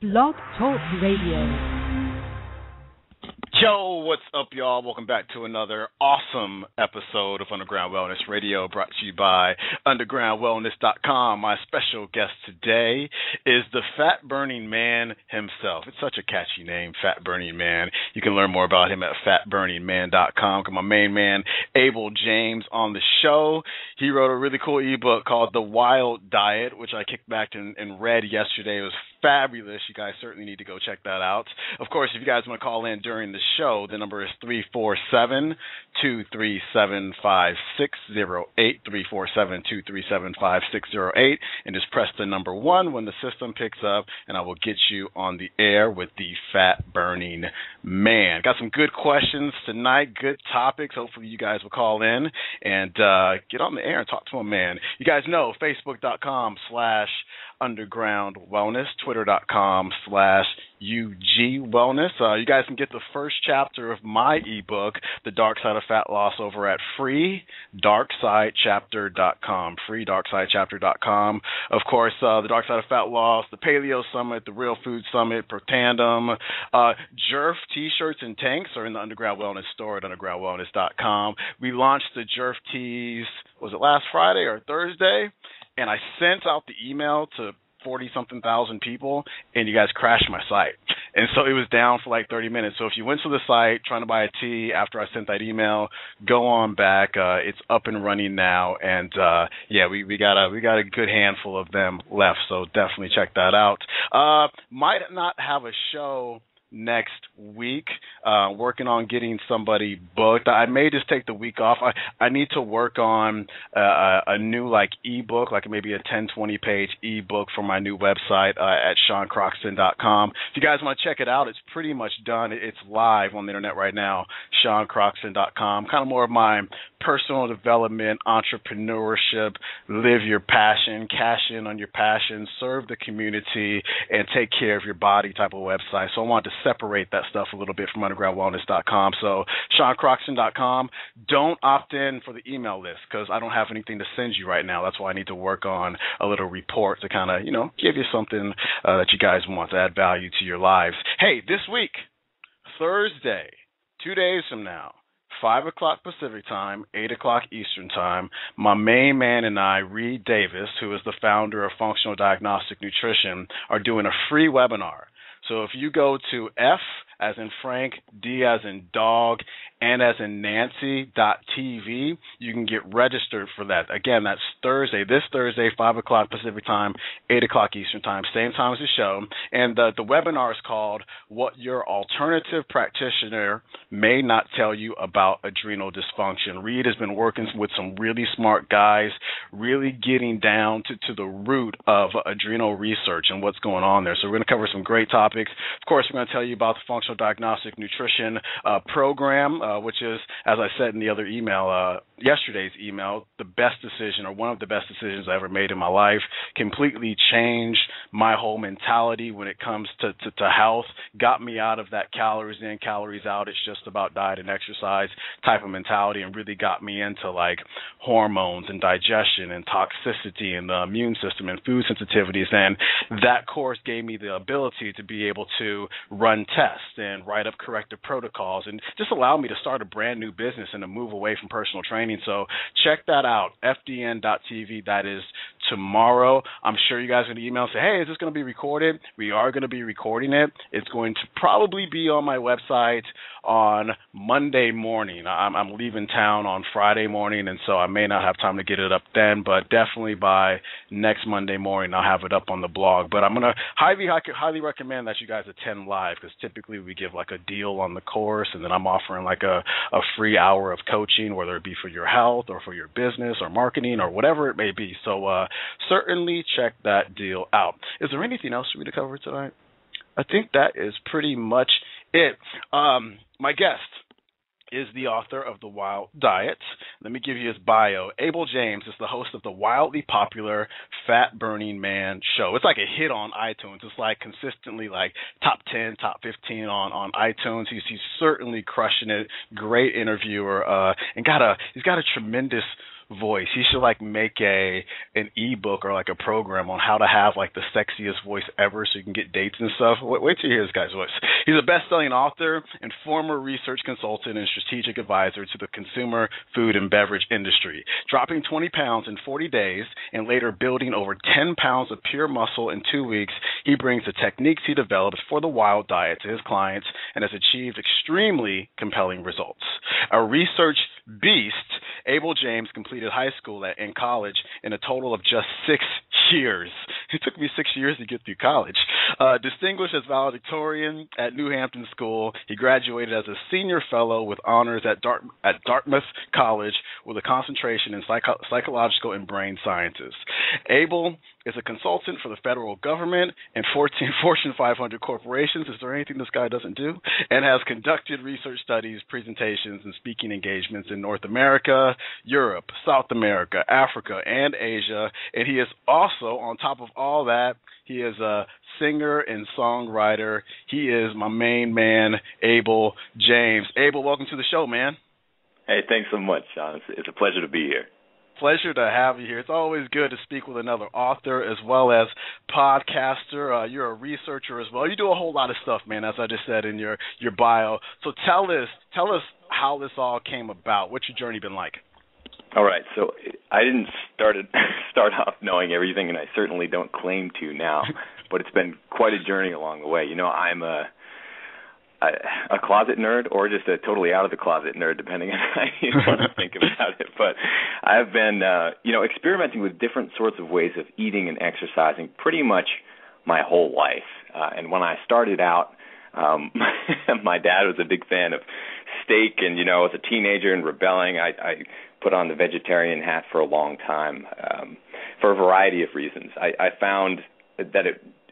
Blog Talk Radio. Yo, what's up, y'all? Welcome back to another awesome episode of Underground Wellness Radio, brought to you by undergroundwellness.com. My special guest today is the fat-burning man himself. It's such a catchy name, Fat Burning Man. You can learn more about him at fatburningman.com. Got my main man, Abel James, on the show. He wrote a really cool ebook called The Wild Diet, which I kicked back and read yesterday. It was fabulous. You guys certainly need to go check that out. Of course, if you guys want to call in during the show, the number is 347-237-5608, 347-237-5608, and just press the number 1 when the system picks up, and I will get you on the air with the fat-burning man. Got some good questions tonight, good topics. Hopefully you guys will call in and get on the air and talk to a man. You guys know Facebook.com/Underground Wellness, Twitter.com/UG Wellness. You guys can get the first chapter of my ebook, The Dark Side of Fat Loss, over at freedarksidechapter.com, freedarksidechapter.com. Of course, The Dark Side of Fat Loss, the Paleo Summit, the Real Food Summit, Protandem, Jerf T-shirts and tanks are in the Underground Wellness store at undergroundwellness.com. We launched the Jerf tees, was it last Friday or Thursday? And I sent out the email to 40-something thousand people, and you guys crashed my site. And so it was down for like 30 minutes. So if you went to the site trying to buy a tee after I sent that email, go on back. It's up and running now. And, we got a good handful of them left. So definitely check that out. Might not have a show next week, working on getting somebody booked. I may just take the week off. I need to work on a new ebook, like maybe a 10-20 page ebook for my new website at SeanCroxton.com. If you guys want to check it out, it's pretty much done. It's live on the internet right now, SeanCroxton.com. Kind of more of my personal development, entrepreneurship, live your passion, cash in on your passion, serve the community, and take care of your body type of website. So I wanted to separate that stuff a little bit from undergroundwellness.com. So SeanCroxton.com. Don't opt in for the email list because I don't have anything to send you right now. That's why I need to work on a little report to kind of, give you something that you guys want to add value to your lives. Hey, this week, Thursday, 2 days from now, 5 o'clock Pacific time, 8 o'clock Eastern time, my main man and I, Reed Davis, who is the founder of Functional Diagnostic Nutrition, are doing a free webinar. So if you go to F as in Frank, D as in dog, N as in Nancy.tv, you can get registered for that. Again, that's this Thursday, 5 o'clock Pacific time, 8 o'clock Eastern time, same time as the show. And the webinar is called What Your Alternative Practitioner May Not Tell You About Adrenal Dysfunction. Reed has been working with some really smart guys, really getting down to the root of adrenal research and what's going on there. So we're going to cover some great topics. Of course, we're going to tell you about the Functional Diagnostic Nutrition program, which is, as I said in the other email, yesterday's email, the best decision or one of the best decisions I ever made in my life. Completely changed my whole mentality when it comes to health. Got me out of that calories in, calories out, it's just about diet and exercise type of mentality, and really got me into hormones and digestion and toxicity and the immune system and food sensitivities. And that course gave me the ability to be able to run tests and write up corrective protocols and just allow me to start a brand new business and to move away from personal training. So check that out, fdn.tv. That is tomorrow. I'm sure you guys are going to email and say, hey, is this going to be recorded? We are going to be recording it. It's going to probably be on my website on Monday morning. I'm leaving town on Friday morning, and so I may not have time to get it up then, but definitely by next Monday morning I'll have it up on the blog. But I'm going to highly recommend that you guys attend live, because typically we give a deal on the course, and then I'm offering a free hour of coaching, whether it be for your health or for your business or marketing or whatever it may be. So certainly check that deal out. Is there anything else for me to cover tonight? I think that is pretty much it. My guest is the author of The Wild Diet. Let me give you his bio. Abel James is the host of the wildly popular Fat Burning Man show. It's like a hit on iTunes. It's consistently top 10, top 15 on iTunes. He's certainly crushing it. Great interviewer, and he's got a tremendous voice. He should like make an ebook or like a program on how to have like the sexiest voice ever, so you can get dates and stuff. Wait till you hear this guy's voice. He's a best-selling author and former research consultant and strategic advisor to the consumer food and beverage industry, dropping 20 pounds in 40 days and later building over 10 pounds of pure muscle in 2 weeks. He brings the techniques he developed for the wild diet to his clients and has achieved extremely compelling results. A research beast, Abel James completed high school and college in a total of just 6 years. It took me 6 years to get through college. Distinguished as valedictorian at New Hampton School, he graduated as a senior fellow with honors at Dartmouth College with a concentration in psychological and brain sciences. Abel is a consultant for the federal government and 14 Fortune 500 corporations. Is there anything this guy doesn't do? And has conducted research studies, presentations, and speaking engagements in North America, Europe, South America, Africa, and Asia. And he is also, on top of all that, he is a singer and songwriter. He is my main man, Abel James. Abel, welcome to the show, man. Hey, thanks so much, Sean. It's a pleasure to be here. Pleasure to have you here. It's always good to speak with another author as well as podcaster. You're a researcher as well. You do a whole lot of stuff, man, as I just said in your bio. So tell us how this all came about. What's your journey been like? All right. So I didn't start off knowing everything, and I certainly don't claim to now. But it's been quite a journey along the way. You know, I'm a closet nerd, or just a totally out of the closet nerd, depending on how you want to think about it. But I've been, experimenting with different sorts of ways of eating and exercising pretty much my whole life. And when I started out, my dad was a big fan of steak, and as a teenager and rebelling, I put on the vegetarian hat for a long time for a variety of reasons. I found that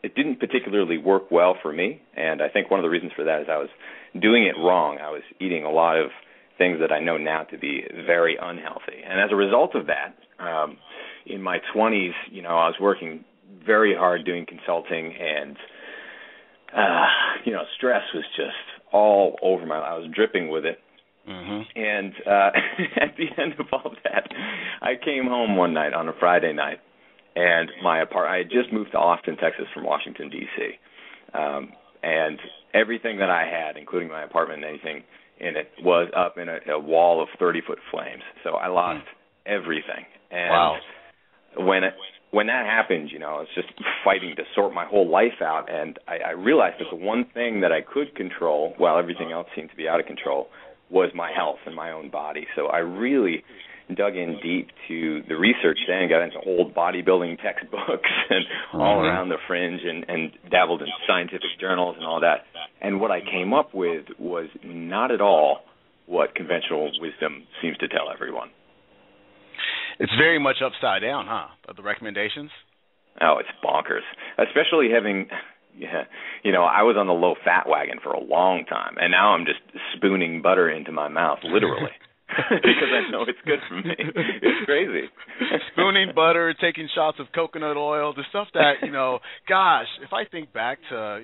it didn't particularly work well for me, and I think one of the reasons for that is I was doing it wrong. I was eating a lot of things that I know now to be very unhealthy. And as a result of that, in my 20s, I was working very hard doing consulting, and, stress was just all over my life. I was dripping with it. Mm-hmm. And at the end of all that, I came home one night on a Friday night, and I had just moved to Austin, Texas from Washington, D.C., and everything that I had, including my apartment and anything in it, was up in a wall of 30-foot flames. So I lost everything. And wow. When that happened, I was just fighting to sort my whole life out, and I realized that the one thing that I could control, while everything else seemed to be out of control, was my health and my own body. So I really dug in deep to the research then, got into old bodybuilding textbooks and all around the fringe, and dabbled in scientific journals and all that. And what I came up with was not at all what conventional wisdom seems to tell everyone. It's very much upside down, huh, of the recommendations? Oh, it's bonkers, especially having... Yeah, I was on the low-fat wagon for a long time, and now I'm just spooning butter into my mouth, literally, because I know it's good for me. It's crazy. Spooning butter, taking shots of coconut oil, the stuff that, gosh, if I think back to,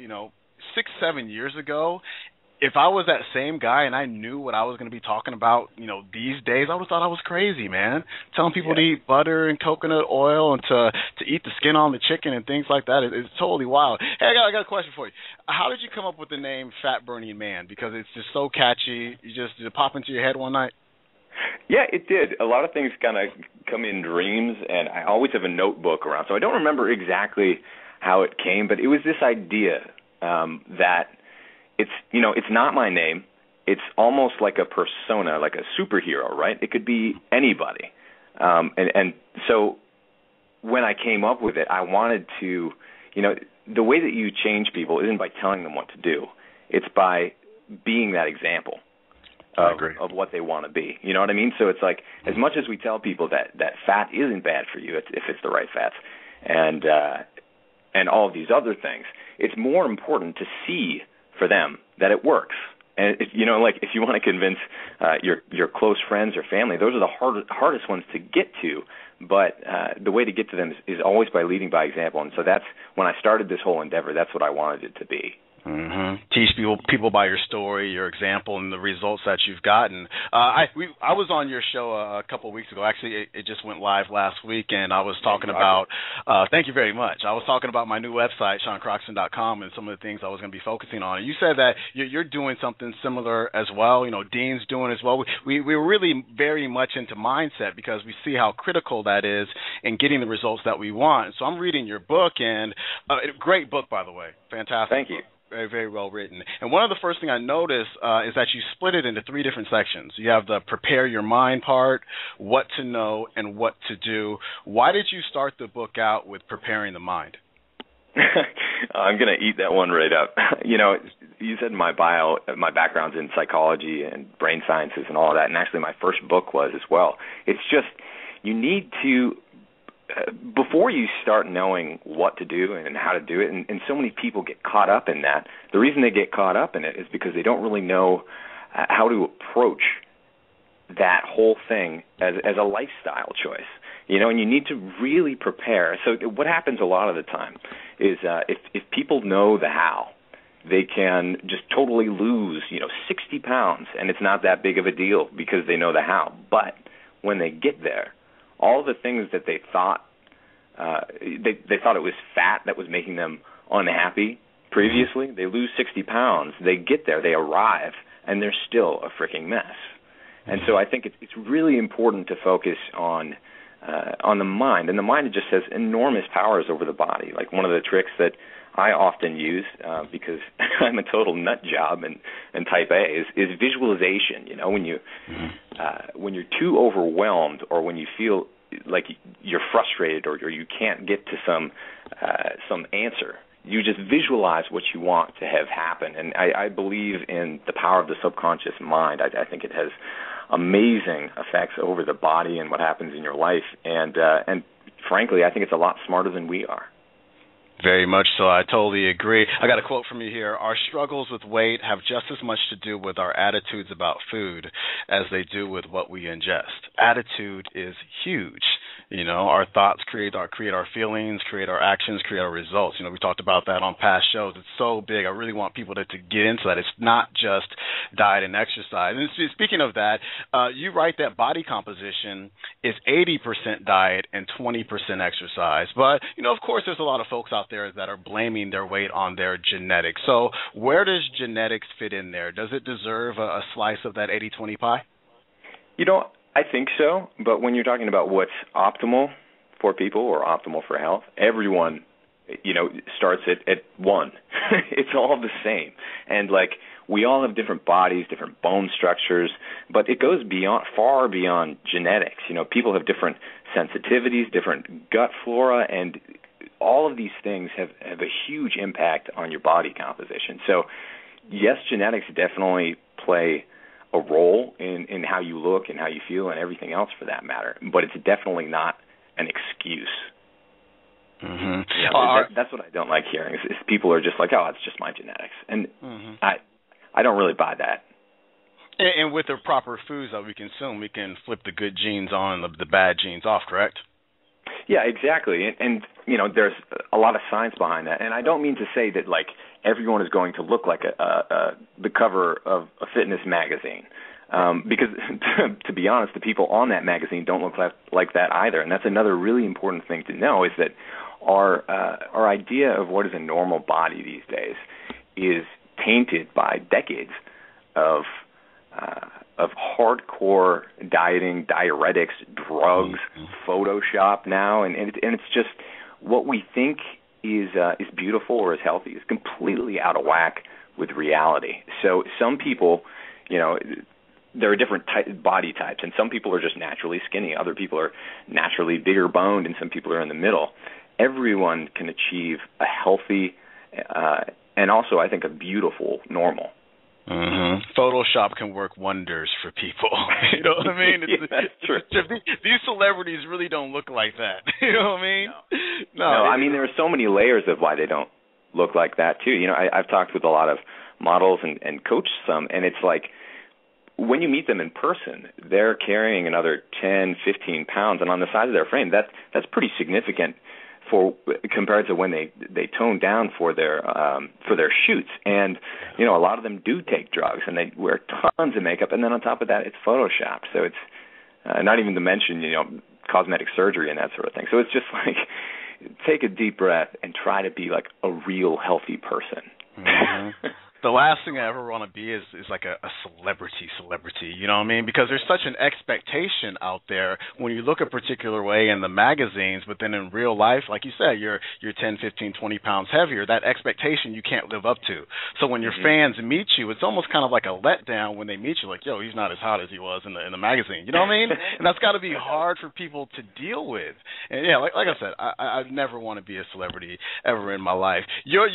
6-7 years ago, if I was that same guy and I knew what I was going to be talking about, these days, I would have thought I was crazy, man. Telling people to eat butter and coconut oil and to eat the skin on the chicken and things like that. It's totally wild. Hey, I got a question for you. How did you come up with the name Fat Burning Man? Because it's just so catchy. Did it pop into your head one night? Yeah, it did. A lot of things kind of come in dreams, and I always have a notebook around. So I don't remember exactly how it came, but it was this idea that it's not my name. It's almost like a persona, like a superhero, right? It could be anybody. And so when I came up with it, I wanted to, the way that you change people isn't by telling them what to do. It's by being that example of what they want to be. You know what I mean? So it's like, as much as we tell people that fat isn't bad for you, if it's the right fats, and all of these other things, it's more important to see for them that it works. And if you want to convince your close friends or family, those are the hardest ones to get to. But the way to get to them is always by leading by example. And so that's when I started this whole endeavor. That's what I wanted it to be. Teach people by your story, your example, and the results that you've gotten. I was on your show a couple of weeks ago. Actually, it just went live last week, and I was talking about. Thank you very much. I was talking about my new website, SeanCroxton.com, and some of the things I was going to be focusing on. And you said that you're doing something similar as well. You know, Dean's doing as well. We're really very much into mindset because we see how critical that is in getting the results that we want. So I'm reading your book, and great book, by the way. Fantastic. Thank you. Very, very well written. And one of the first thing I noticed is that you split it into 3 different sections. You have the prepare your mind part, what to know, and what to do. Why did you start the book out with preparing the mind? I'm going to eat that one right up. You know, you said my background's in psychology and brain sciences and all of that, and actually my first book was as well. It's just you need to before you start knowing what to do and how to do it, and so many people get caught up in that, the reason they get caught up in it is because they don't really know how to approach that whole thing as a lifestyle choice. You know, and you need to really prepare. So what happens a lot of the time is if people know the how, they can just totally lose, 60 pounds, and it's not that big of a deal because they know the how. But when they get there, all the things that they thought they thought it was fat that was making them unhappy previously, they lose 60 pounds. They get there, they arrive, and they're still a freaking mess. And so I think it's really important to focus on the mind, and the mind just has enormous powers over the body. Like one of the tricks that I often use because I'm a total nut job and type A is visualization. You know, when you're too overwhelmed or when you feel like you're frustrated or you can't get to some answer, you just visualize what you want to have happen. And I believe in the power of the subconscious mind. I think it has amazing effects over the body and what happens in your life. And frankly, I think it's a lot smarter than we are. Very much so. I totally agree. I got a quote from you here. Our struggles with weight have just as much to do with our attitudes about food as they do with what we ingest. Attitude is huge. You know, our thoughts create our feelings, create our actions, create our results. You know, we talked about that on past shows. It's so big. I really want people to get into that. It's not just diet and exercise. And speaking of that, you write that body composition is 80% diet and 20% exercise. But, of course, there's a lot of folks out there that are blaming their weight on their genetics. So where does genetics fit in there? Does it deserve a slice of that 80-20 pie? I think so, but when you're talking about what's optimal for people or optimal for health, everyone, starts at 1. It's all the same. And, we all have different bodies, different bone structures, but it goes far beyond genetics. People have different sensitivities, different gut flora, and all of these things have a huge impact on your body composition. So, yes, genetics definitely play a role in how you look and how you feel and everything else for that matter, but it's definitely not an excuse. Mm-hmm. That's what I don't like hearing is people are just like, oh, it's just my genetics. And I don't really buy that. And with the proper foods that we consume, we can flip the good genes on and the bad genes off, correct? Yeah, exactly. And there's a lot of science behind that. And I don't mean to say that, everyone is going to look like the cover of a fitness magazine. Because, to be honest, the people on that magazine don't look like that either. And that's another really important thing to know is that our idea of what is a normal body these days is tainted by decades of hardcore dieting, diuretics, drugs, Photoshop now, and it's just what we think is beautiful or is healthy is completely out of whack with reality. So some people, there are different body types, and some people are just naturally skinny. Other people are naturally bigger boned, and some people are in the middle. Everyone can achieve a healthy and also, I think, a beautiful normal. Mm-hmm. Photoshop can work wonders for people. You know what I mean? That's true. These celebrities really don't look like that. You know what I mean? No, I mean, there are so many layers of why they don't look like that, too. I've talked with a lot of models and coached some, and it's like when you meet them in person, they're carrying another 10, 15 pounds, and on the side of their frame, that's pretty significant compared to when they tone down for their shoots. And a lot of them do take drugs, and they wear tons of makeup, and then on top of that, it's photoshopped. So it's not even to mention cosmetic surgery and that sort of thing. So it's just like, take a deep breath and try to be like a real healthy person. Mm-hmm. The last thing I ever want to be is like a celebrity, you know what I mean? Because there's such an expectation out there when you look a particular way in the magazines, but then in real life, like you said, you're 10, 15, 20 pounds heavier. That expectation you can't live up to. So when your fans meet you, it's almost kind of like a letdown when they meet you, like, yo, he's not as hot as he was in the magazine. You know what I mean? And that's got to be hard for people to deal with. And yeah, like I said, I never want to be a celebrity ever in my life. Your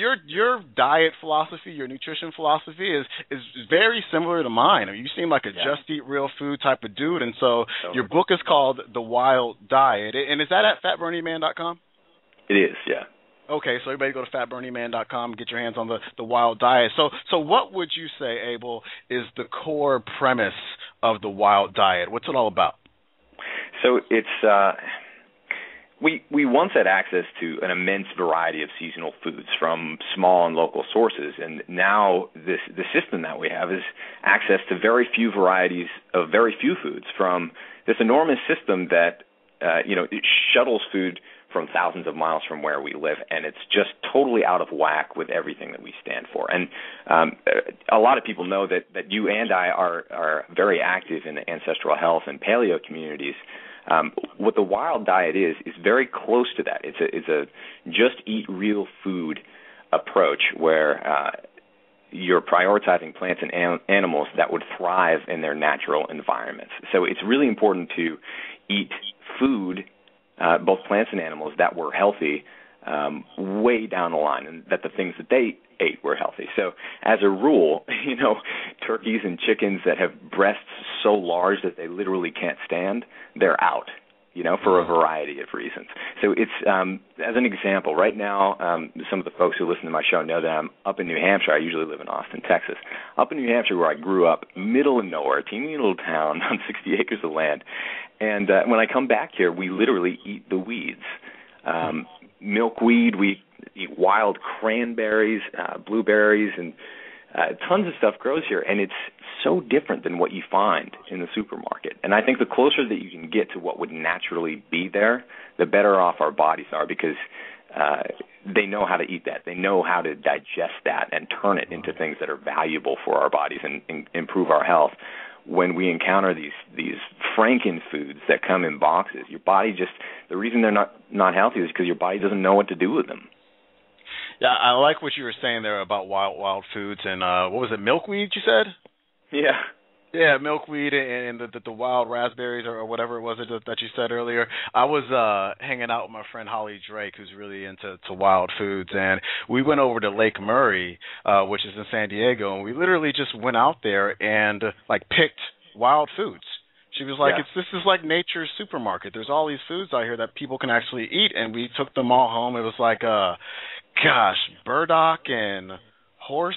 diet philosophy, your nutrition philosophy is very similar to mine. I mean, you seem like a just eat real food type of dude, and so your book is called The Wild Diet. And is that at fatburnyman.com? It is, yeah. Okay, so everybody go to fatburnyman.com and get your hands on the Wild Diet. So what would you say, Abel, is the core premise of The Wild Diet? What's it all about? So it's We once had access to an immense variety of seasonal foods from small and local sources, and now the system that we have is access to very few varieties of very few foods from this enormous system that it shuttles food from thousands of miles from where we live, and it's just totally out of whack with everything that we stand for. And a lot of people know that you and I are very active in the ancestral health and paleo communities. What the Wild Diet is very close to that. It's a just eat real food approach where you're prioritizing plants and animals that would thrive in their natural environments. So it's really important to eat food, both plants and animals, that were healthy way down the line, and that the things that they ate were healthy. So as a rule, turkeys and chickens that have breasts so large that they literally can't stand, they're out, for a variety of reasons. So it's, as an example, right now, some of the folks who listen to my show know that I'm up in New Hampshire. I usually live in Austin, Texas. Up in New Hampshire, where I grew up, middle of nowhere, a teeny little town on 60 acres of land. And when I come back here, we literally eat the weeds. Milkweed, we eat wild cranberries, blueberries, and tons of stuff grows here, and it's so different than what you find in the supermarket. And I think the closer that you can get to what would naturally be there, the better off our bodies are, because they know how to eat that. They know how to digest that and turn it into things that are valuable for our bodies and improve our health. When we encounter these Franken foods that come in boxes, your body the reason they're not healthy is because your body doesn't know what to do with them. Yeah, I like what you were saying there about wild foods and what was it, milkweed you said? Yeah. Yeah, milkweed and the wild raspberries or whatever it was that you said earlier. I was hanging out with my friend Holly Drake, who's really into wild foods, and we went over to Lake Murray, which is in San Diego, and we literally just went out there and picked wild foods. She was like, this is like nature's supermarket. There's all these foods out here that people can actually eat, and we took them all home. It was like, burdock and horse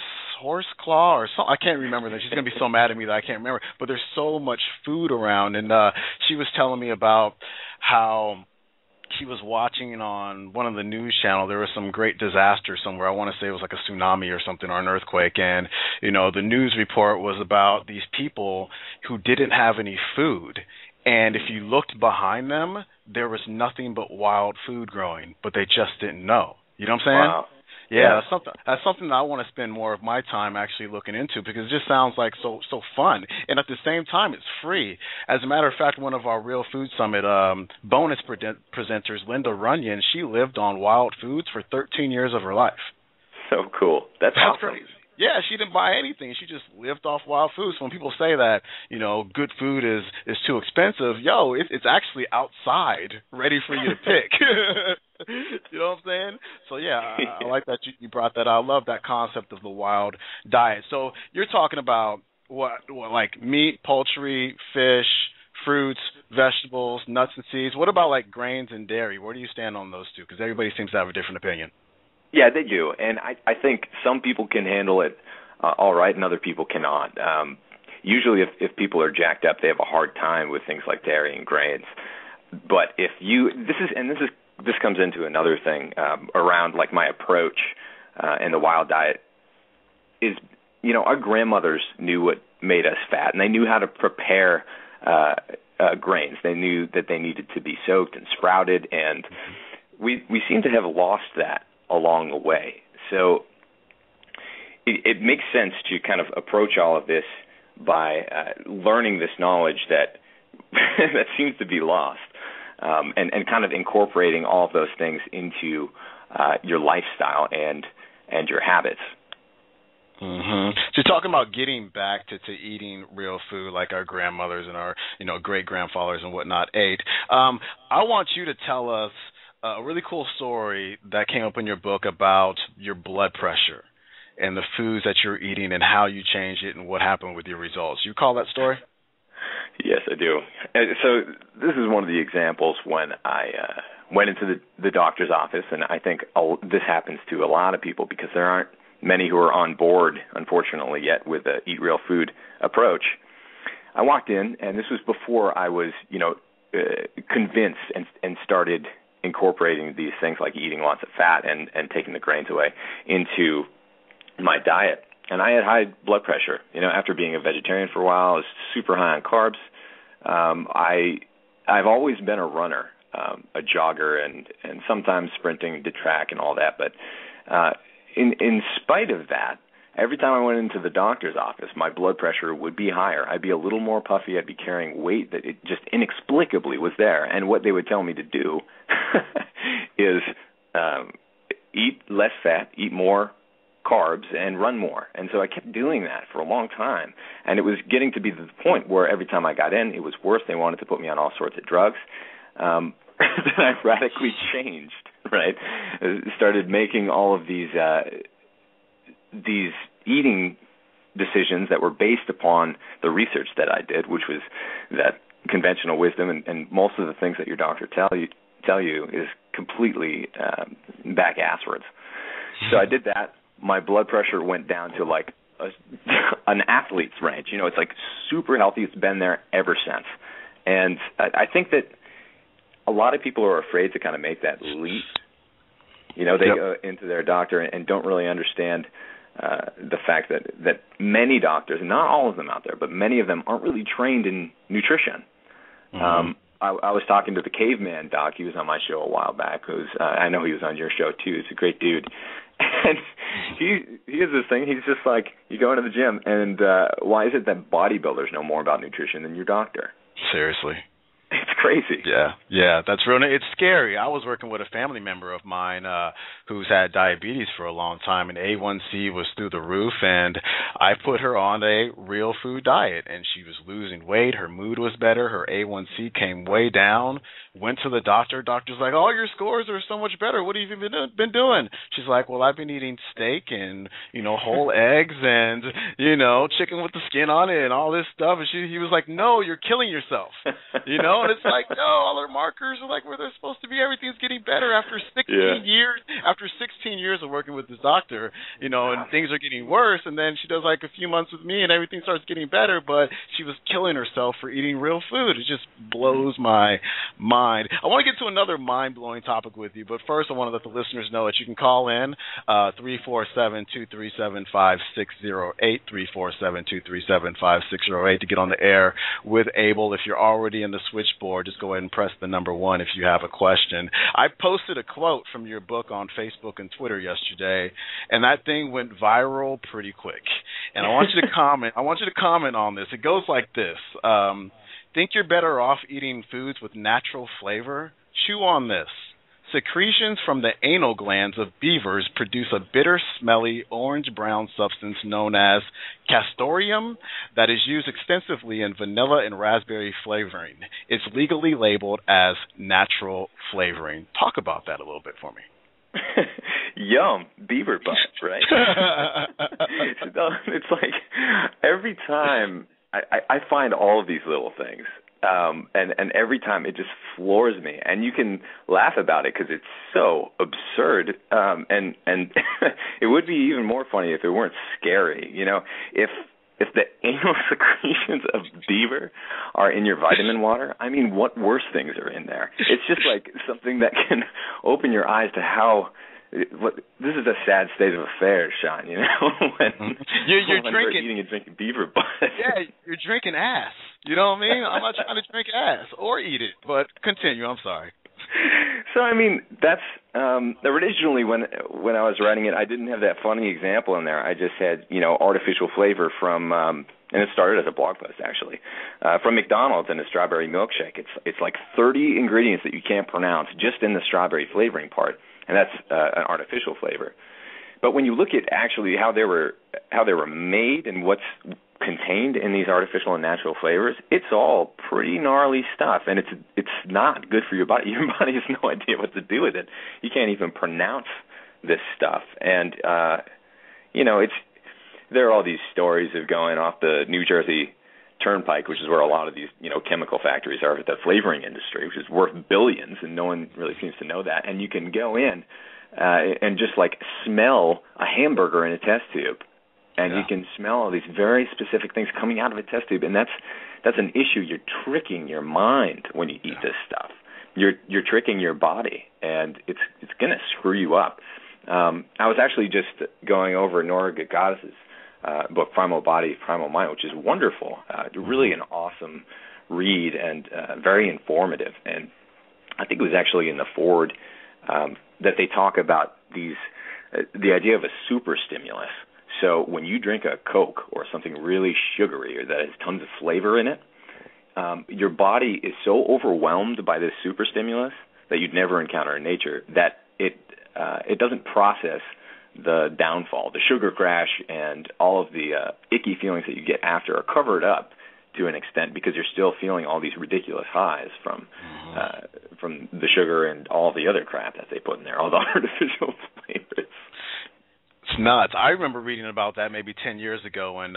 claw or something. I can't remember that. She's going to be so mad at me that I can't remember. But there's so much food around, and she was telling me about how she was watching on one of the news channels. There was some great disaster somewhere. I want to say it was like a tsunami or something or an earthquake, and the news report was about these people who didn't have any food, and if you looked behind them, there was nothing but wild food growing, but they just didn't know. You know what I'm saying? Wow. Yeah, that's something that I want to spend more of my time actually looking into, because it just sounds like so fun, and at the same time it's free. As a matter of fact, one of our Real Food Summit bonus presenters, Linda Runyon, she lived on wild foods for 13 years of her life. So cool. That's awesome. Crazy. Yeah, she didn't buy anything. She just lived off wild foods. So when people say that, good food is too expensive, it's actually outside, ready for you to pick. You know what I'm saying? So, yeah, I like that you brought that out. I love that concept of the Wild Diet. So you're talking about what like meat, poultry, fish, fruits, vegetables, nuts and seeds. What about like grains and dairy? Where do you stand on those two? Because everybody seems to have a different opinion. Yeah, they do, and I think some people can handle it all right, and other people cannot. Usually, if people are jacked up, they have a hard time with things like dairy and grains. But this is this comes into another thing around like my approach in the wild diet is, our grandmothers knew what made us fat, and they knew how to prepare grains. They knew that they needed to be soaked and sprouted, and we seem to have lost that along the way. So it makes sense to kind of approach all of this by learning this knowledge that that seems to be lost, and kind of incorporating all of those things into your lifestyle and your habits. Mm-hmm. So talking about getting back to eating real food like our grandmothers and our great-grandfathers and whatnot ate, I want you to tell us a really cool story that came up in your book about your blood pressure and the foods that you're eating and how you changed it and what happened with your results. You recall that story? Yes, I do. So this is one of the examples when I went into the doctor's office, and I think this happens to a lot of people because there aren't many who are on board, unfortunately, yet with the eat real food approach. I walked in, and this was before I was, convinced and started incorporating these things like eating lots of fat and taking the grains away into my diet. And I had high blood pressure. After being a vegetarian for a while, I was super high on carbs. I've always been a runner, a jogger, and sometimes sprinting to track and all that. But in spite of that, every time I went into the doctor's office, my blood pressure would be higher. I'd be a little more puffy. I'd be carrying weight that it just inexplicably was there. And what they would tell me to do is eat less fat, eat more carbs, and run more. And so I kept doing that for a long time. And it was getting to be the point where every time I got in, it was worse. They wanted to put me on all sorts of drugs. Then I radically changed, right? Started making all of these eating decisions that were based upon the research that I did, which was that conventional wisdom and most of the things that your doctor tell you is completely back asswards. So I did that. My blood pressure went down to like an athlete's range. It's like super healthy. It's been there ever since. And I think that a lot of people are afraid to kind of make that leap. They go into their doctor and don't really understand the fact that many doctors, not all of them out there, but many of them aren't really trained in nutrition. Mm-hmm. I was talking to the caveman doc. He was on my show a while back. I know he was on your show too. He's a great dude. And he has this thing. He's just like, you go into the gym, and why is it that bodybuilders know more about nutrition than your doctor? Seriously. It's crazy. Yeah, that's real. It's scary. I was working with a family member of mine who's had diabetes for a long time, and A1C was through the roof, and I put her on a real food diet, and she was losing weight. Her mood was better. Her A1C came way down. Went to the doctor. Doctor's like, oh, your scores are so much better. What have you been doing? She's like, well, I've been eating steak and, whole eggs and, chicken with the skin on it and all this stuff. And he was like, no, you're killing yourself. And it's like, no, all our markers are like where they're supposed to be. Everything's getting better after 16 years. After 16 years of working with this doctor, and things are getting worse. And then she does like a few months with me and everything starts getting better. But she was killing herself for eating real food. It just blows my mind. I want to get to another mind-blowing topic with you, but first I want to let the listeners know that you can call in 347-237-5608, 347-237-5608 to get on the air with Abel. If you're already in the switchboard, just go ahead and press the number 1 if you have a question. I posted a quote from your book on Facebook and Twitter yesterday, and that thing went viral pretty quick. And I want you to comment. I want you to comment on this. It goes like this. Think you're better off eating foods with natural flavor? Chew on this. Secretions from the anal glands of beavers produce a bitter, smelly, orange-brown substance known as castoreum that is used extensively in vanilla and raspberry flavoring. It's legally labeled as natural flavoring. Talk about that a little bit for me. Yum, beaver butt, right? It's like every time I find all of these little things, and every time it just floors me. And you can laugh about it because it's so absurd. And it would be even more funny if it weren't scary. If if the anal secretions of beaver are in your vitamin water, I mean, what worse things are in there? It's just like something that can open your eyes to how. This is a sad state of affairs, Sean. You know, when you're drinking, eating and drinking beaver butt. Yeah, you're drinking ass. You know what I mean? I'm not trying to drink ass or eat it, but continue. I'm sorry. So I mean, that's originally when I was writing it, I didn't have that funny example in there. I just had artificial flavor from, and it started as a blog post actually, from McDonald's in a strawberry milkshake. It's like 30 ingredients that you can't pronounce just in the strawberry flavoring part, and that's an artificial flavor. But when you look at actually how they were made and what's contained in these artificial and natural flavors, it's all pretty gnarly stuff, and it's not good for your body. Your body has no idea what to do with it. You can't even pronounce this stuff, and there are all these stories of going off the New Jersey Turnpike, which is where a lot of these chemical factories are, the flavoring industry, which is worth billions, and no one really seems to know that. And you can go in and just like smell a hamburger in a test tube. And you can smell all these very specific things coming out of a test tube, and that's an issue. You're tricking your mind when you eat this stuff. You're tricking your body, and it's going to screw you up. I was actually just going over Nora Gagauz's book, Primal Body, Primal Mind, which is wonderful. Really an awesome read and very informative. And I think it was actually in the foreword that they talk about the idea of a super stimulus. So when you drink a Coke or something really sugary or that has tons of flavor in it, your body is so overwhelmed by this super stimulus that you'd never encounter in nature that it doesn't process the downfall. The sugar crash and all of the icky feelings that you get after are covered up to an extent because you're still feeling all these ridiculous highs from the sugar and all the other crap that they put in there, all the artificial flavors. It's nuts. I remember reading about that maybe 10 years ago in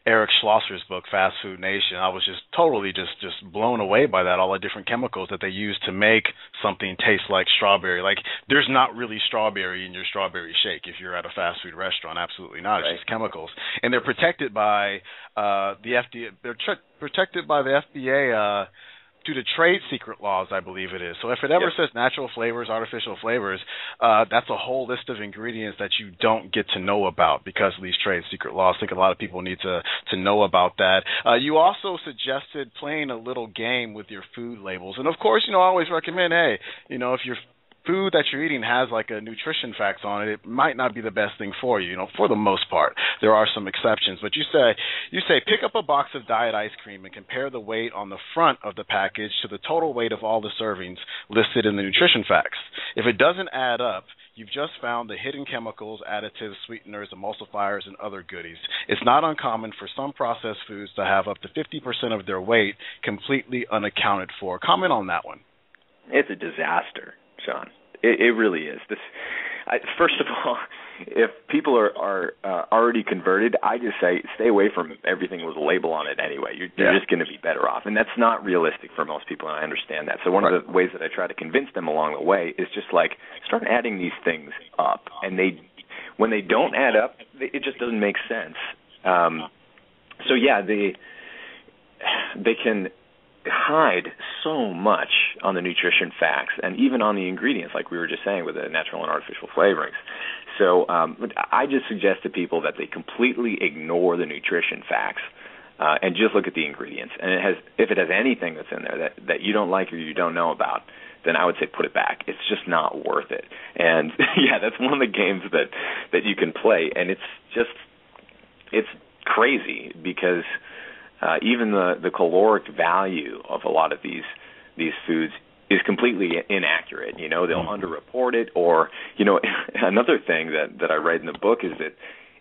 Eric Schlosser's book, Fast Food Nation. I was just totally just blown away by that, all the different chemicals that they use to make something taste like strawberry. Like, there's not really strawberry in your strawberry shake if you're at a fast food restaurant. Absolutely not. Right. It's just chemicals. And they're protected by the FDA. They're protected by the FDA due to trade secret laws, I believe it is. So if it ever says natural flavors, artificial flavors, that's a whole list of ingredients that you don't get to know about because of these trade secret laws. I think a lot of people need to know about that. You also suggested playing a little game with your food labels. And, of course, I always recommend, hey, if your food that you're eating has like a nutrition facts on it might not be the best thing for you, for the most part. There are some exceptions. But you say pick up a box of diet ice cream and compare the weight on the front of the package to the total weight of all the servings listed in the nutrition facts. If it doesn't add up, you've just found the hidden chemicals, additives, sweeteners, emulsifiers, and other goodies. It's not uncommon for some processed foods to have up to 50% of their weight completely unaccounted for. Comment on that one. It's a disaster, Sean. It really is. First of all, if people are already converted, I just say stay away from everything with a label on it anyway. You're just going to be better off. And that's not realistic for most people, and I understand that. So one of the ways that I try to convince them along the way is just like start adding these things up. And when they don't add up, it just doesn't make sense. So, yeah, they can hide so much on the nutrition facts and even on the ingredients, like we were just saying with the natural and artificial flavorings. So I just suggest to people that they completely ignore the nutrition facts and just look at the ingredients. And if it has anything that's in there that you don't like or you don't know about, then I would say put it back. It's just not worth it. And, that's one of the games that you can play. And it's crazy because even the caloric value of a lot of these foods is completely inaccurate. They'll underreport it, or another thing that I write in the book is that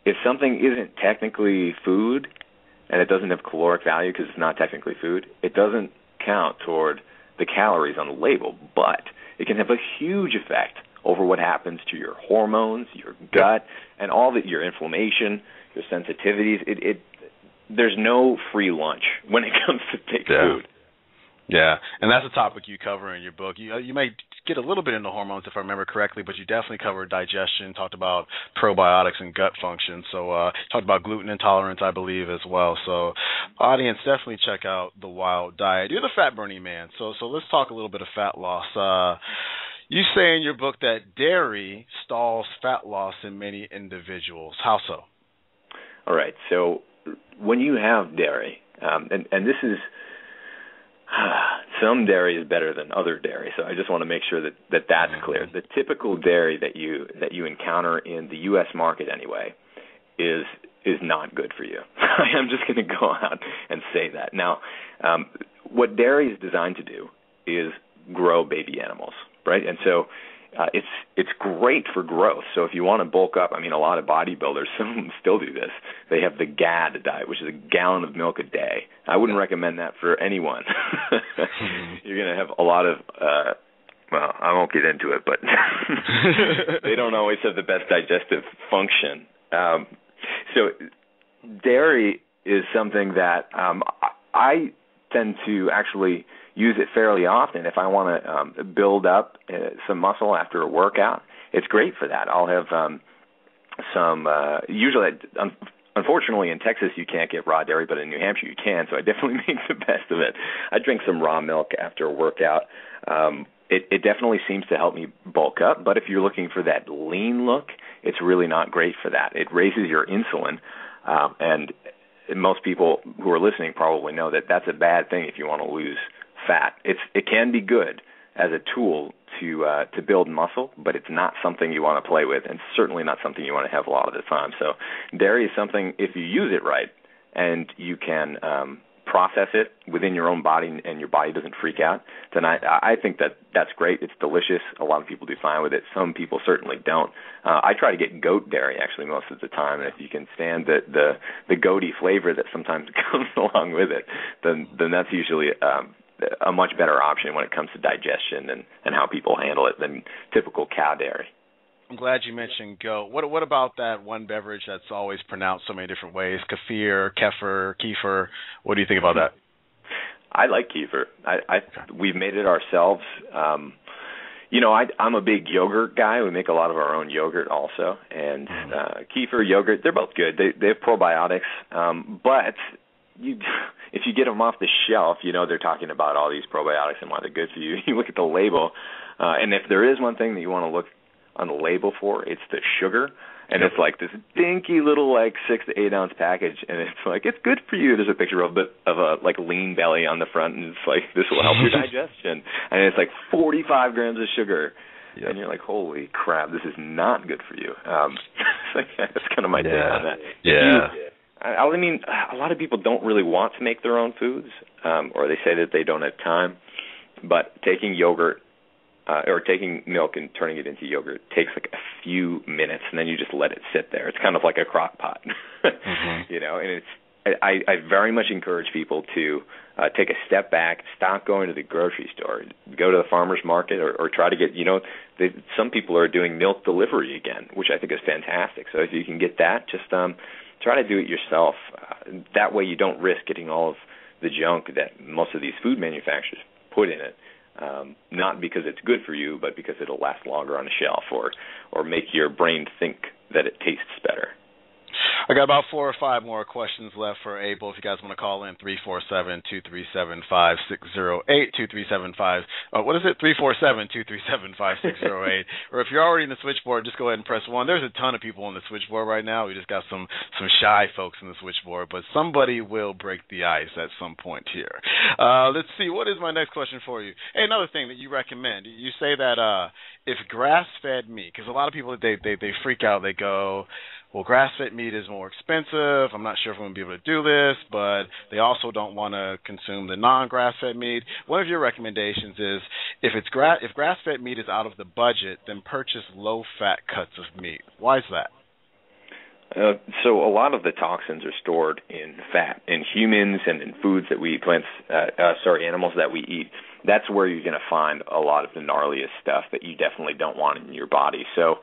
if something isn't technically food and it doesn't have caloric value because it's not technically food, it doesn't count toward the calories on the label, but it can have a huge effect over what happens to your hormones, your gut, and all your inflammation, your sensitivities. There's no free lunch when it comes to big food. Yeah, and that's a topic you cover in your book. You may get a little bit into hormones, if I remember correctly, but you definitely covered digestion, talked about probiotics and gut function. So talked about gluten intolerance, I believe, as well. So audience, definitely check out The Wild Diet. You're the fat-burning man, so let's talk a little bit of fat loss. You say in your book that dairy stalls fat loss in many individuals. How so? All right. So when you have dairy, and this is some dairy is better than other dairy, so I just want to make sure that's clear. The typical dairy that you encounter in the U.S. market anyway is not good for you. I'm just going to go out and say that. Now, what dairy is designed to do is grow baby animals, right? And so it's great for growth. So if you want to bulk up, I mean, a lot of bodybuilders, some of them still do this. They have the GAD diet, which is a gallon of milk a day. I wouldn't recommend that for anyone. You're going to have a lot of, well, I won't get into it, but they don't always have the best digestive function. So dairy is something that I tend to actually use it fairly often if I want to build up some muscle after a workout. It's great for that. I'll have usually, unfortunately in Texas you can't get raw dairy, but in New Hampshire you can, so I definitely make the best of it. I drink some raw milk after a workout. It definitely seems to help me bulk up, but if you're looking for that lean look, it's really not great for that. It raises your insulin, and most people who are listening probably know that that's a bad thing if you want to lose fat. It can be good as a tool to build muscle, but it's not something you want to play with, and certainly not something you want to have a lot of the time. So dairy is something, if you use it right and you can process it within your own body and your body doesn't freak out, then I think that's great. It's delicious. A lot of people do fine with it. Some people certainly don't. I try to get goat dairy actually most of the time, and if you can stand the goaty flavor that sometimes comes along with it, then that's usually a much better option when it comes to digestion and how people handle it than typical cow dairy. I'm glad you mentioned goat. What about that one beverage that's always pronounced so many different ways? Kefir. What do you think about that? I like kefir. We've made it ourselves. I'm a big yogurt guy. We make a lot of our own yogurt also. And kefir, yogurt, they're both good. They have probiotics. But if you get them off the shelf, they're talking about all these probiotics and why they're good for you. You look at the label, and if there is one thing that you want to look on the label for, it's the sugar, and it's like this dinky little 6 to 8 ounce package, and it's like it's good for you. There's a picture of a lean belly on the front, and it's like this will help your digestion, and it's like 45 grams of sugar. Yep. And you're like, holy crap, this is not good for you. That's kind of my take on that. Yeah. I mean, a lot of people don't really want to make their own foods, or they say that they don't have time. But taking yogurt or taking milk and turning it into yogurt takes like a few minutes, and then you just let it sit there. It's kind of like a crock pot, And I very much encourage people to take a step back, stop going to the grocery store, go to the farmer's market, or try to get, some people are doing milk delivery again, which I think is fantastic. So if you can get that, just try to do it yourself. That way you don't risk getting all of the junk that most of these food manufacturers put in it, not because it's good for you, but because it'll last longer on a shelf or make your brain think that it tastes better. I got about 4 or 5 more questions left for Abel. If you guys want to call in, 347-237-5608, 2375. What is it? 347-237-5608. Or if you're already in the switchboard, just go ahead and press 1. There's a ton of people on the switchboard right now. We just got some shy folks in the switchboard, but somebody will break the ice at some point here. Let's see. What is my next question for you? Hey, another thing that you recommend. You say that if grass-fed meat, because a lot of people, they freak out. They go, well, grass-fed meat is more expensive. I'm not sure if I'm going to be able to do this, but they also don't want to consume the non-grass-fed meat. One of your recommendations is if grass-fed meat is out of the budget, then purchase low-fat cuts of meat. Why is that? So a lot of the toxins are stored in fat, in humans and in foods that we eat, animals that we eat. That's where you're going to find a lot of the gnarliest stuff that you definitely don't want in your body. So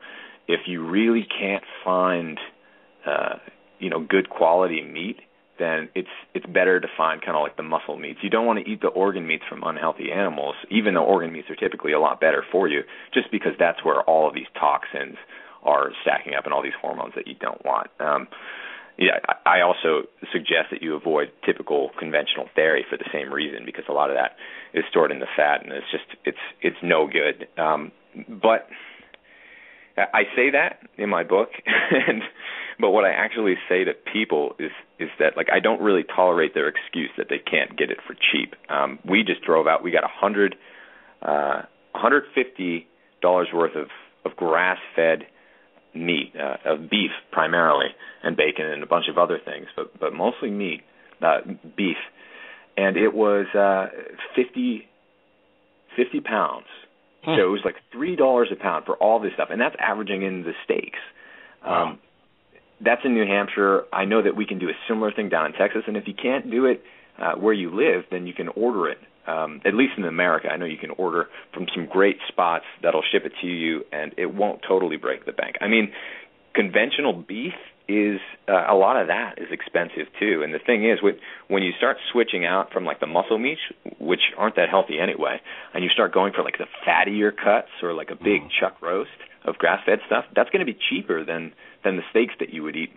if you really can't find, good quality meat, then it's better to find kind of like the muscle meats. You don't want to eat the organ meats from unhealthy animals, even though organ meats are typically a lot better for you, just because that's where all of these toxins are stacking up and all these hormones that you don't want. I also suggest that you avoid typical conventional dairy for the same reason, because a lot of that is stored in the fat, and it's no good. But I say that in my book, but what I actually say to people is that, like, I don't really tolerate their excuse that they can't get it for cheap. We just drove out. We got $150 worth of grass-fed meat, of beef primarily, and bacon and a bunch of other things, but mostly meat, beef, and it was 50 pounds. So it was like $3 a pound for all this stuff, and that's averaging in the steaks. Wow. That's in New Hampshire. I know that we can do a similar thing down in Texas, and if you can't do it where you live, then you can order it. At least in America, I know you can order from some great spots that'll ship it to you, and it won't totally break the bank. I mean, conventional beef is a lot of that is expensive too. And the thing is, when you start switching out from like the muscle meats, which aren't that healthy anyway, and you start going for like the fattier cuts or like a big chuck roast of grass-fed stuff, that's going to be cheaper than the steaks that you would eat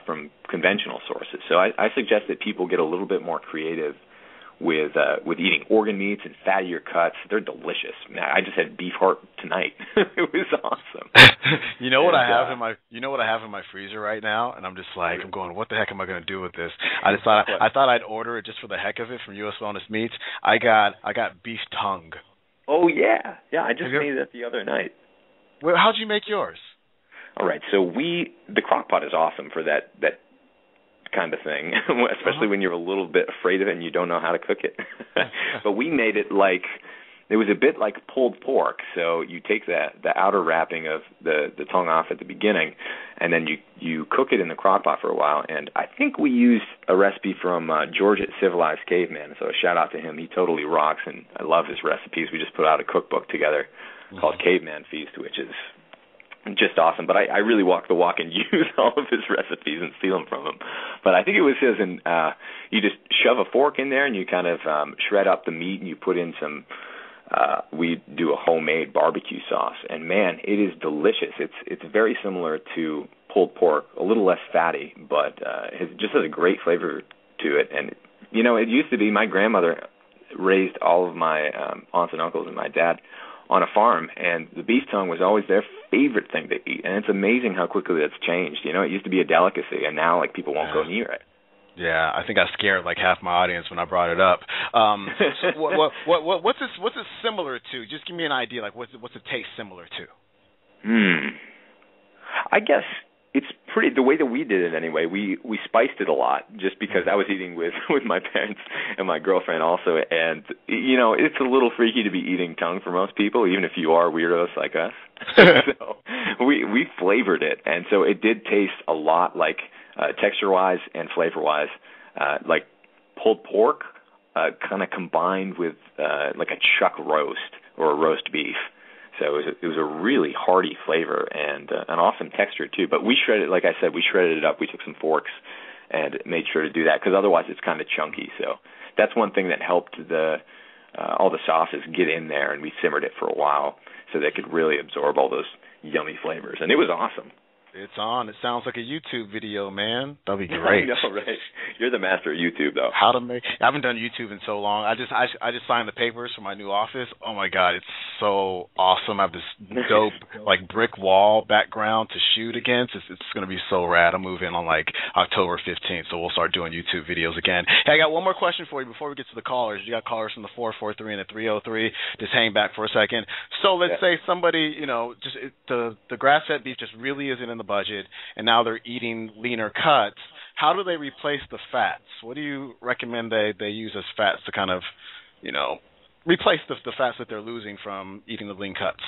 from conventional sources. So I suggest that people get a little bit more creative with eating organ meats and fattier cuts. They're delicious. I just had beef heart tonight. It was awesome. You know what I have in my freezer right now, and I'm just like, I'm going, what the heck am I going to do with this? I thought I'd order it just for the heck of it from U.S. Wellness Meats. I got beef tongue. Oh yeah. I just made that the other night. Well, how'd you make yours? All right, so the crock pot is awesome for that kind of thing, especially when you're a little bit afraid of it and you don't know how to cook it. But we made it like, it was a bit like pulled pork. So you take the outer wrapping of the tongue off at the beginning, and then you cook it in the crock pot for a while. And I think we used a recipe from George at Civilized Caveman, so a shout out to him. He totally rocks, and I love his recipes. We just put out a cookbook together called Caveman Feast, which is just awesome. But I really walk the walk and use all of his recipes and steal them from him. But I think it was his, and you just shove a fork in there and you kind of shred up the meat, and you put in some, we do a homemade barbecue sauce, and man, it is delicious. It's very similar to pulled pork, a little less fatty, but it just has a great flavor to it. And, you know, it used to be my grandmother raised all of my aunts and uncles and my dad on a farm, and the beef tongue was always their favorite thing to eat. And it's amazing how quickly that's changed. You know, it used to be a delicacy, and now, like, people won't go near it. Yeah, I think I scared like half my audience when I brought it up. So what's it similar to? Just give me an idea. Like, what's it taste similar to? I guess it's pretty, the way that we did it anyway, we spiced it a lot, just because I was eating with my parents and my girlfriend also, and, you know, it's a little freaky to be eating tongue for most people, even if you are weirdos like us. So we flavored it, and so it did taste a lot like, texture-wise and flavor-wise, like pulled pork, kind of combined with like a chuck roast or a roast beef. So it was a really hearty flavor and an awesome texture too. But we shredded, like I said, we shredded it up. We took some forks and made sure to do that, because otherwise it's kind of chunky. So that's one thing that helped all the sauces get in there, and we simmered it for a while so they could really absorb all those yummy flavors. And it was awesome. It's on. It sounds like a YouTube video, man. That'd be great. I know, right? You're the master of YouTube, though. How to make? I haven't done YouTube in so long. I just signed the papers for my new office. Oh my God, it's so awesome. I have this dope like brick wall background to shoot against. It's going to be so rad. I'm moving on like October 15th, so we'll start doing YouTube videos again. Hey, I got one more question for you before we get to the callers. You got callers from the 443 and the 303. Just hang back for a second. So let's say somebody, you know, just the grass-fed beef just really isn't in the budget, and now they're eating leaner cuts. How do they replace the fats? What do you recommend they use as fats to kind of, you know, replace the fats that they're losing from eating the lean cuts?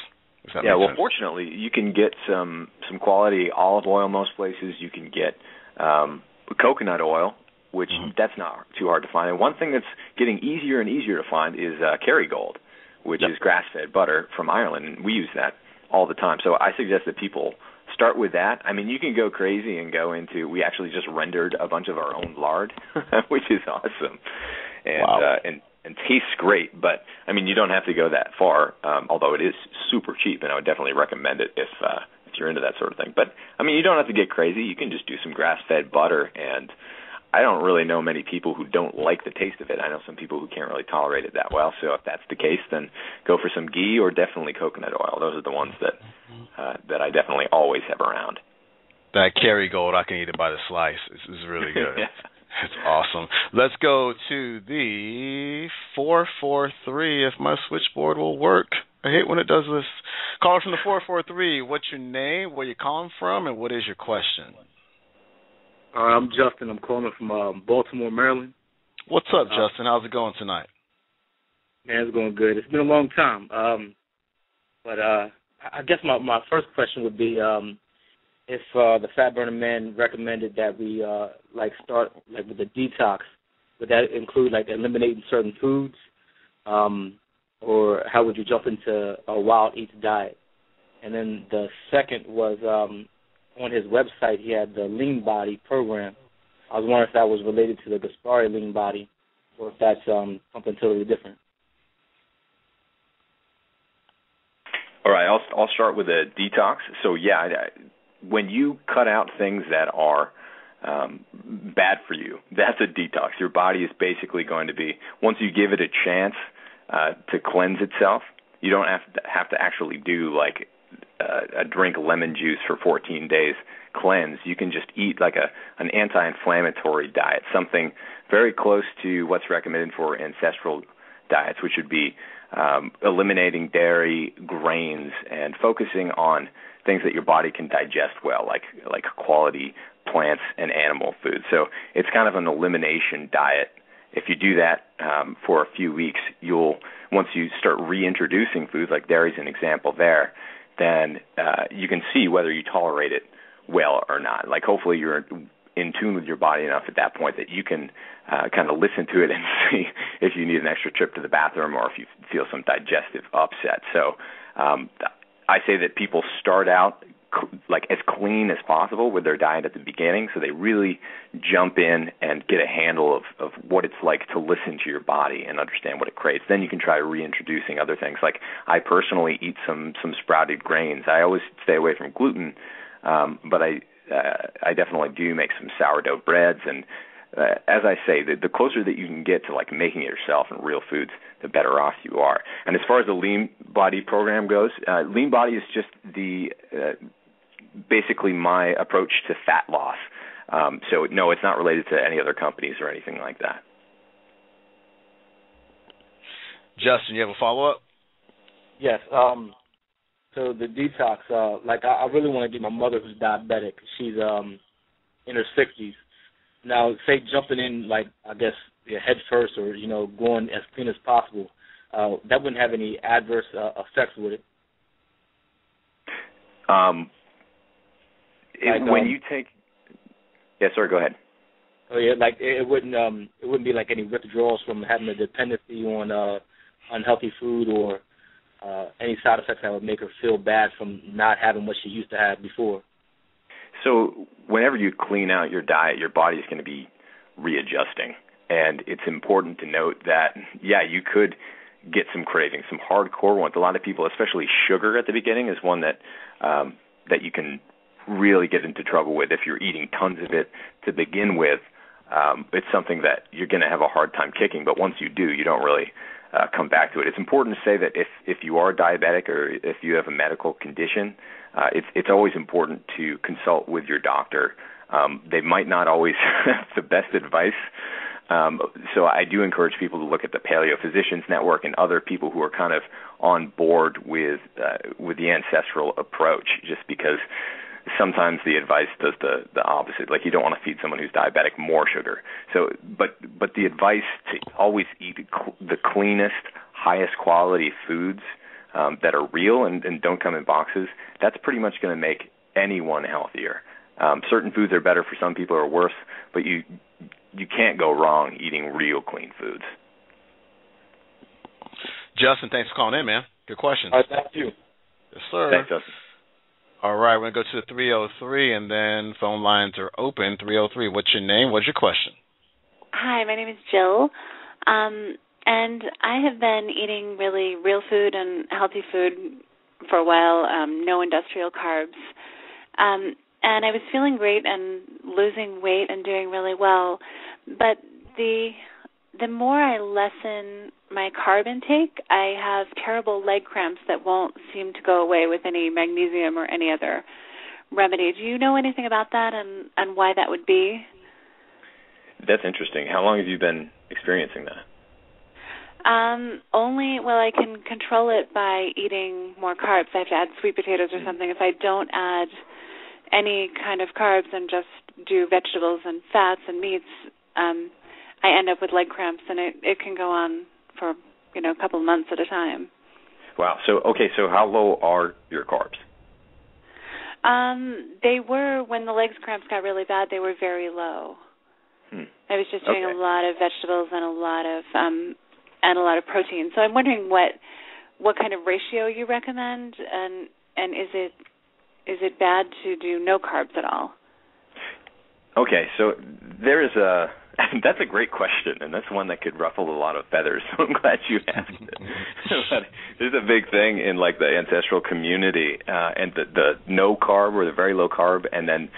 Yeah, well, fortunately, you can get some quality olive oil most places. You can get coconut oil, which that's not too hard to find. And one thing that's getting easier and easier to find is Kerrygold, which is grass-fed butter from Ireland. And we use that all the time. So I suggest that people start with that. I mean, you can go crazy and go into, we actually just rendered a bunch of our own lard, which is awesome. And, wow. And tastes great, but I mean, you don't have to go that far, although it is super cheap, and I would definitely recommend it if you're into that sort of thing. But I mean, you don't have to get crazy. You can just do some grass-fed butter, and I don't really know many people who don't like the taste of it. I know some people who can't really tolerate it that well. So if that's the case, then go for some ghee or definitely coconut oil. Those are the ones that I definitely always have around. That Kerrygold, I can eat it by the slice. It's really good. Yeah. It's awesome. Let's go to the 443 if my switchboard will work. I hate when it does this. Caller from the 443, what's your name, where you calling from, and what is your question? I'm Justin. I'm calling from Baltimore, Maryland. What's up, Justin? How's it going tonight? Man, it's going good. It's been a long time. But I guess my first question would be if the Fat Burner Man recommended that we start with the detox, would that include eliminating certain foods, or how would you jump into a wild eats diet? And then the second was on his website he had the Lean Body program. I was wondering if that was related to the Gaspari Lean Body, or if that's something totally different. All right, I'll start with a detox. So yeah, when you cut out things that are bad for you, that's a detox. Your body is basically going to be, once you give it a chance to cleanse itself, you don't have to actually do a drink lemon juice for 14 days cleanse. You can just eat an anti-inflammatory diet, something very close to what's recommended for ancestral diets, which would be eliminating dairy, grains, and focusing on things that your body can digest well, like quality plants and animal food. So it's kind of an elimination diet. If you do that for a few weeks, once you start reintroducing foods, like dairy is an example there, then you can see whether you tolerate it well or not. Hopefully you're in tune with your body enough at that point that you can kind of listen to it and see if you need an extra trip to the bathroom or if you feel some digestive upset. So I say that people start out as clean as possible with their diet at the beginning, so they really jump in and get a handle of what it's like to listen to your body and understand what it craves. Then you can try reintroducing other things. Like I personally eat some sprouted grains. I always stay away from gluten, but I definitely do make some sourdough breads. And as I say, the closer that you can get to making it yourself and real foods, the better off you are. And as far as the Lean Body program goes, Lean Body is just basically my approach to fat loss. So no, it's not related to any other companies or anything like that. Justin, you have a follow-up? Yes. So the detox, I really want to get my mother who's diabetic. She's in her 60s. Now, say jumping in, head first or, going as clean as possible, that wouldn't have any adverse effects, would it? When you take... Yeah, sorry, go ahead. Oh, yeah, it wouldn't be any withdrawals from having a dependency on unhealthy food or any side effects that would make her feel bad from not having what she used to have before. So whenever you clean out your diet, your body is going to be readjusting. And it's important to note that, yeah, you could get some cravings, some hardcore ones. A lot of people, especially sugar at the beginning, is one that you can really get into trouble with if you're eating tons of it to begin with. It's something that you're going to have a hard time kicking, but once you do, you don't really come back to it. It's important to say that if you are diabetic or if you have a medical condition, it's always important to consult with your doctor. They might not always have the best advice. So I do encourage people to look at the Paleo Physicians Network and other people who are kind of on board with the ancestral approach, just because sometimes the advice does the opposite. You don't want to feed someone who's diabetic more sugar. So, but the advice to always eat the cleanest, highest quality foods that are real and don't come in boxes, that's pretty much going to make anyone healthier. Certain foods are better for some people or worse, but you can't go wrong eating real clean foods. Justin, thanks for calling in, man. Good question. Thank you. Yes, sir. Thanks, Justin. All right, we're going to go to the 303, and then phone lines are open. 303, what's your name? What's your question? Hi, my name is Jill, and I have been eating really real food and healthy food for a while, no industrial carbs, and I was feeling great and losing weight and doing really well, but the more I lessen my carb intake, I have terrible leg cramps that won't seem to go away with any magnesium or any other remedy. Do you know anything about that and why that would be? That's interesting. How long have you been experiencing that? I can control it by eating more carbs. I have to add sweet potatoes or something. If I don't add any kind of carbs and just do vegetables and fats and meats, I end up with leg cramps, and it can go on for, a couple of months at a time. Wow. So how low are your carbs? They were, when the legs cramps got really bad, they were very low. I was just doing a lot of vegetables and a lot of protein. So I'm wondering what kind of ratio you recommend, and is it bad to do no carbs at all? Okay, so there is that's a great question, and that's one that could ruffle a lot of feathers, so I'm glad you asked it. But there's a big thing in, the ancestral community, and the no carb or the very low carb, and then,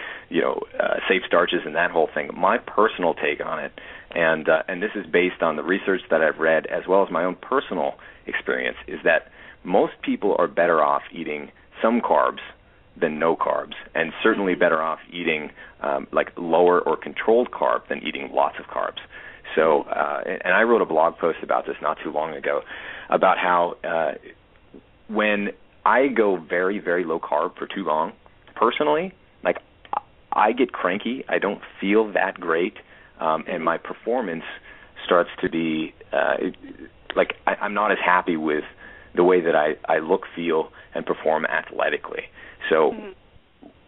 safe starches and that whole thing. My personal take on it, and this is based on the research that I've read as well as my own personal experience, is that most people are better off eating some carbs than no carbs, and certainly better off eating lower or controlled carb than eating lots of carbs. So, and I wrote a blog post about this not too long ago, about how when I go very, very low carb for too long, personally, I get cranky. I don't feel that great, and my performance starts to be I'm not as happy with the way that I look, feel, and perform athletically. So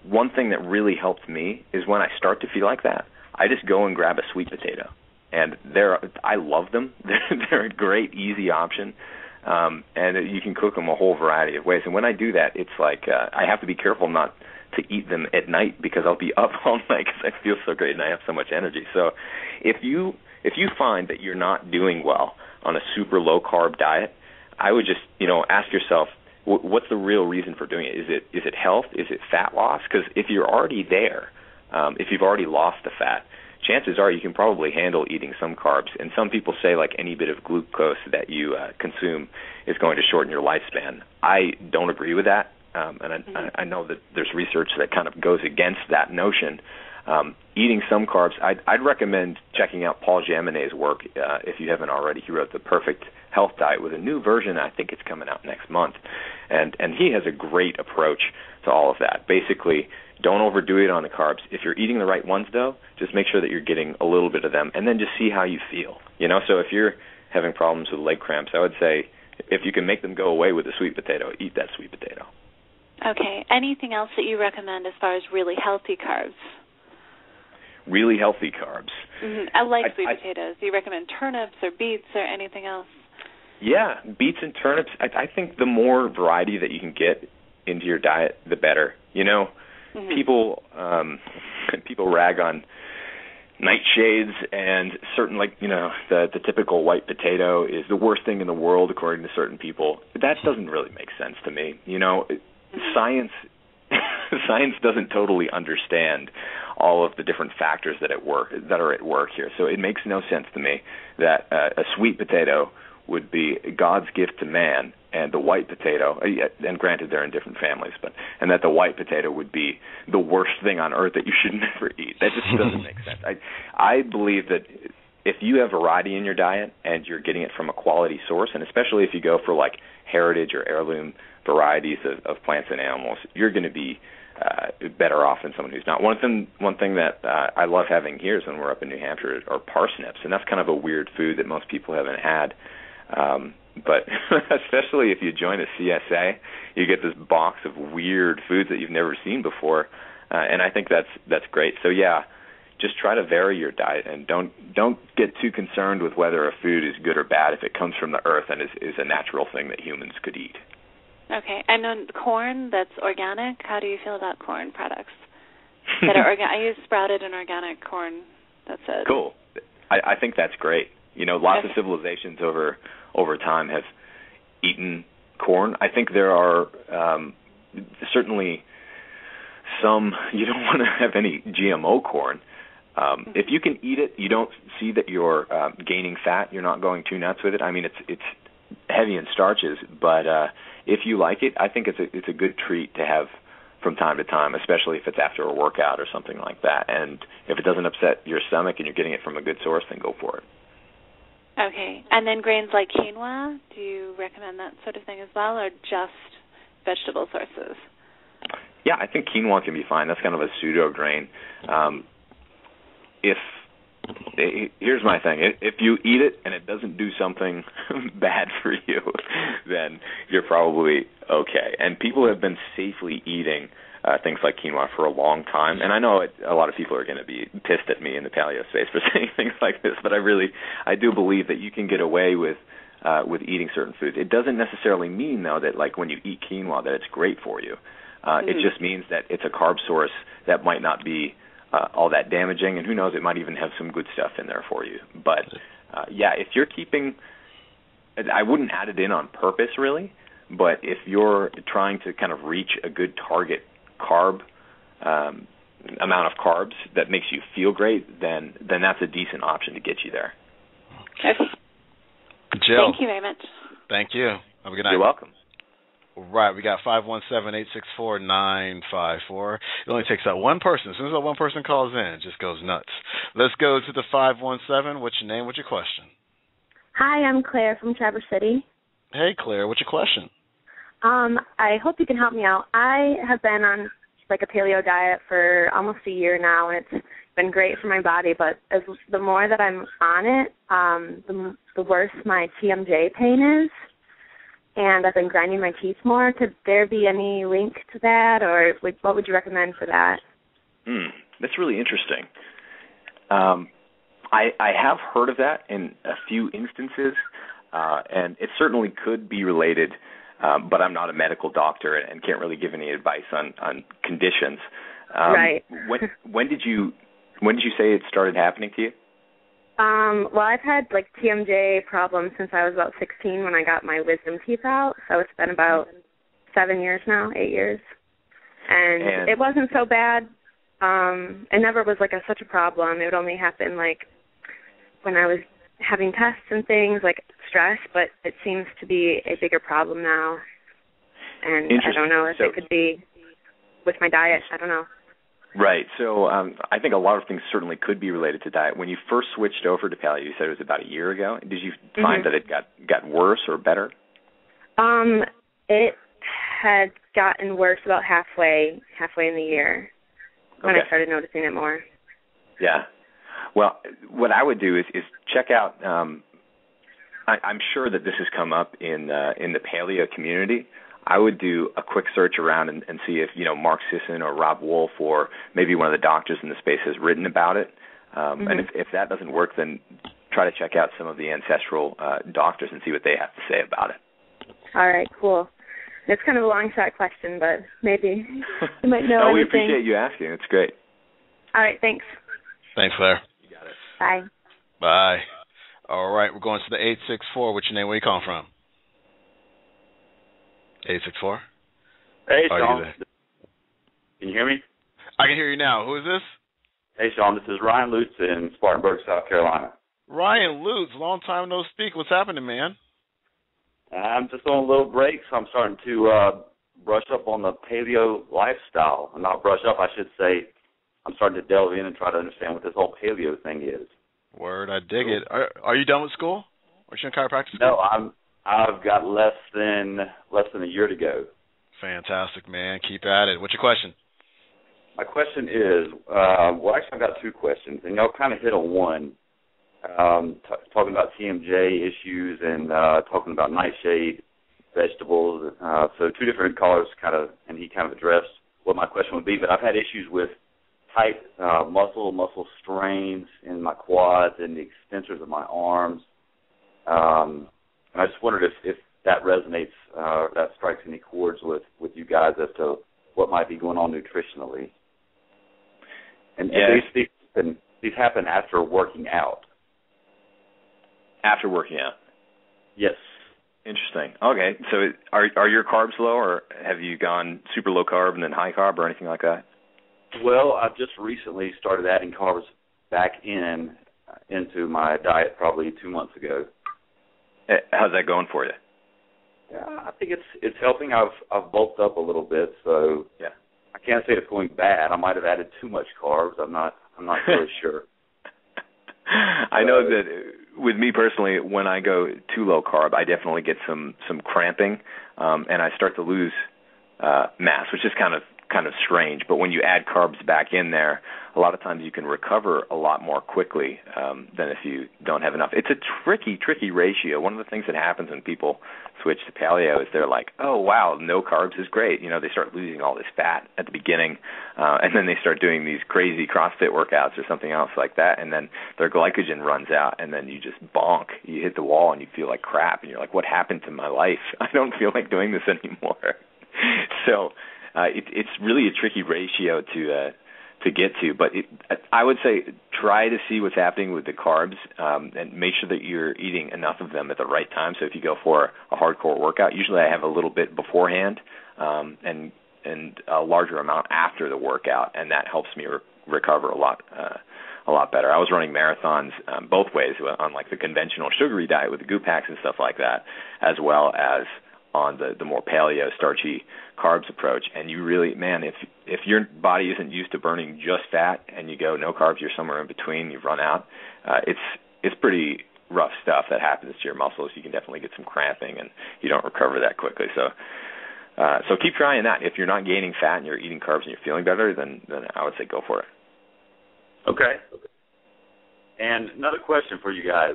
one thing that really helps me is when I start to feel like that, I just go and grab a sweet potato. And I love them. They're a great, easy option. And you can cook them a whole variety of ways. And when I do that, it's I have to be careful not to eat them at night because I'll be up all night because I feel so great and I have so much energy. So if you find that you're not doing well on a super low-carb diet, I would just, ask yourself, what's the real reason for doing it? Is it health? Is it fat loss? Because if you're already there, if you've already lost the fat, chances are you can probably handle eating some carbs. And some people say any bit of glucose that you consume is going to shorten your lifespan. I don't agree with that, and I know that there's research that kind of goes against that notion. Eating some carbs, I'd recommend checking out Paul Jaminet's work if you haven't already. He wrote The Perfect Health Diet with a new version. I think it's coming out next month. And he has a great approach to all of that. Basically, don't overdo it on the carbs. If you're eating the right ones, though, just make sure that you're getting a little bit of them, and then just see how you feel. So if you're having problems with leg cramps, I would say if you can make them go away with a sweet potato, eat that sweet potato. Okay. Anything else that you recommend as far as really healthy carbs? Really healthy carbs. I like sweet potatoes. Do you recommend turnips or beets or anything else? Yeah, beets and turnips. I think the more variety that you can get into your diet, the better. People rag on nightshades, and certain the typical white potato is the worst thing in the world according to certain people. That doesn't really make sense to me. Science doesn't totally understand all of the different factors that are at work here. So it makes no sense to me that a sweet potato would be God's gift to man, and the white potato, and granted they're in different families, and that the white potato would be the worst thing on earth that you should never eat. That just doesn't make sense. I believe that if you have variety in your diet and you're getting it from a quality source, and especially if you go for heritage or heirloom varieties of plants and animals, you're going to be better off than someone who's not. One thing that I love having here is when we're up in New Hampshire are parsnips, and that's kind of a weird food that most people haven't had. But especially if you join a CSA, you get this box of weird foods that you've never seen before, and I think that's great. So yeah, just try to vary your diet, and don't get too concerned with whether a food is good or bad if it comes from the earth and is a natural thing that humans could eat. Okay. And on corn that's organic, how do you feel about corn products that are organic? I use sprouted and organic corn. That's it. Cool. I think that's great. Lots of civilizations over time have eaten corn. I think there are certainly some, you don't want to have any GMO corn. If you can eat it, you don't see that you're gaining fat. You're not going too nuts with it. I mean, it's heavy in starches, but if you like it, I think it's a good treat to have from time to time, especially if it's after a workout or something like that. And if it doesn't upset your stomach and you're getting it from a good source, then go for it. Okay. And then grains like quinoa, do you recommend that sort of thing as well, or just vegetable sources? Yeah, I think quinoa can be fine. That's kind of a pseudo grain. Here's my thing. If you eat it and it doesn't do something bad for you, then you're probably okay. And people have been safely eating things like quinoa for a long time. And I know a lot of people are going to be pissed at me in the paleo space for saying things like this, but I do believe that you can get away with eating certain foods. It doesn't necessarily mean, though, that like when you eat quinoa that it's great for you. It just means that it's a carb source that might not be all that damaging, and who knows, it might even have some good stuff in there for you. But, if you're keeping, I wouldn't add it in on purpose, really, but if you're trying to kind of reach a good target carb amount of carbs that makes you feel great, then that's a decent option to get you there. Okay. Jill. Thank you very much. Thank you. Have a good night. You're welcome. Right, we got 517-864-954. It only takes that one person. As soon as that one person calls in, it just goes nuts. Let's go to the 517. What's your name? What's your question? Hi, I'm Claire from Traverse City. Hey, Claire, what's your question? I hope you can help me out. I have been on like a paleo diet for almost a year now, and it's been great for my body, but the more that I'm on it, the worse my TMJ pain is. And I've been grinding my teeth more. Could there be any link to that, or what would you recommend for that? That's really interesting. I have heard of that in a few instances, and it certainly could be related, but I'm not a medical doctor and can't really give any advice on conditions. Right. When did you say it started happening to you? Well, I've had like TMJ problems since I was about 16 when I got my wisdom teeth out. So it's been about 8 years now. And it wasn't so bad. It never was like such a problem. It would only happen like when I was having tests and things, like stress, but it seems to be a bigger problem now. And I don't know if it could be with my diet. I don't know. Right. So I think a lot of things certainly could be related to diet. When you first switched over to paleo, you said it was about a year ago. Did you find that it got worse or better? It had gotten worse about halfway in the year when I started noticing it more. Yeah. Well, what I would do is check out. I'm sure that this has come up in the paleo community. I would do a quick search around and see if, Mark Sisson or Rob Wolf or maybe one of the doctors in the space has written about it. And if that doesn't work, then try to check out some of the ancestral doctors and see what they have to say about it. All right, cool. It's kind of a long shot question, but maybe you might know we anything. appreciate you asking. It's great. All right, thanks. Thanks, Claire. You got it. Bye. Bye. All right, we're going to the 864. What's your name? Where are you calling from? 864? Hey, Sean. Can you hear me? I can hear you now. Who is this? Hey, Sean. This is Ryan Lutz in Spartanburg, South Carolina. Ryan Lutz. Long time no speak. What's happening, man? I'm just on a little break, so I'm starting to brush up on the paleo lifestyle. And not brush up, I should say. I'm starting to delve in and try to understand what this whole paleo thing is. Word, I dig it. Are you done with school? Are you in chiropractic school? No, I've got less than a year to go. Fantastic, man. Keep at it. What's your question? My question is, actually I've got two questions, and y'all kind of hit on one, talking about TMJ issues and talking about nightshade, vegetables. So two different callers and he kind of addressed what my question would be, but I've had issues with tight muscle strains in my quads and the extensors of my arms. And I just wondered if that resonates, that strikes any chords with you guys as to what might be going on nutritionally. And these happen after working out. After working out? Yes. Interesting. Okay, so are your carbs low, or have you gone super low carb and then high carb or anything like that? Well, I've just recently started adding carbs back into my diet probably 2 months ago. How's that going for you? Yeah, I think it's helping. I've bulked up a little bit, so yeah. I can't say it's going bad. I might have added too much carbs. I'm not really sure. I know that with me personally, when I go too low carb, I definitely get some cramping, and I start to lose mass, which is kind of strange. But when you add carbs back in there, a lot of times you can recover a lot more quickly than if you don't have enough. It's a tricky ratio. One of the things that happens when people switch to paleo is they're like, oh, wow, no carbs is great. You know, they start losing all this fat at the beginning, and then they start doing these crazy CrossFit workouts or something else like that, and then their glycogen runs out, and then you just bonk. You hit the wall, and you feel like crap, and you're like, what happened to my life? I don't feel like doing this anymore. So it's really a tricky ratio to get to, but I would say try to see what's happening with the carbs and make sure that you're eating enough of them at the right time. So if you go for a hardcore workout, usually I have a little bit beforehand and a larger amount after the workout, and that helps me recover a lot better. I was running marathons both ways, on like the conventional sugary diet with the goop packs and stuff like that, as well as on the more paleo, starchy carbs approach. And you really, man, if your body isn't used to burning just fat and you go no carbs, you're somewhere in between, you've run out, it's pretty rough stuff that happens to your muscles. You can definitely get some cramping, and you don't recover that quickly. So keep trying that. If you're not gaining fat and you're eating carbs and you're feeling better, then I would say go for it. Okay. And another question for you guys.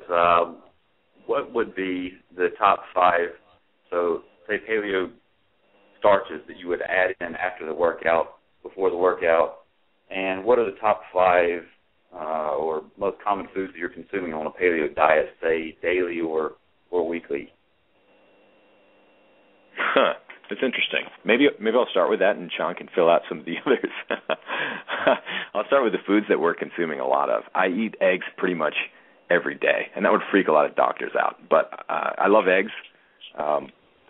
What would be the top 5, so say paleo starches that you would add in after the workout, before the workout, and what are the top 5 or most common foods that you're consuming on a paleo diet, say daily or weekly? That's interesting. Maybe I'll start with that, and Sean can fill out some of the others. I'll start with the foods that we're consuming a lot of. I eat eggs pretty much every day, and that would freak a lot of doctors out. But I love eggs.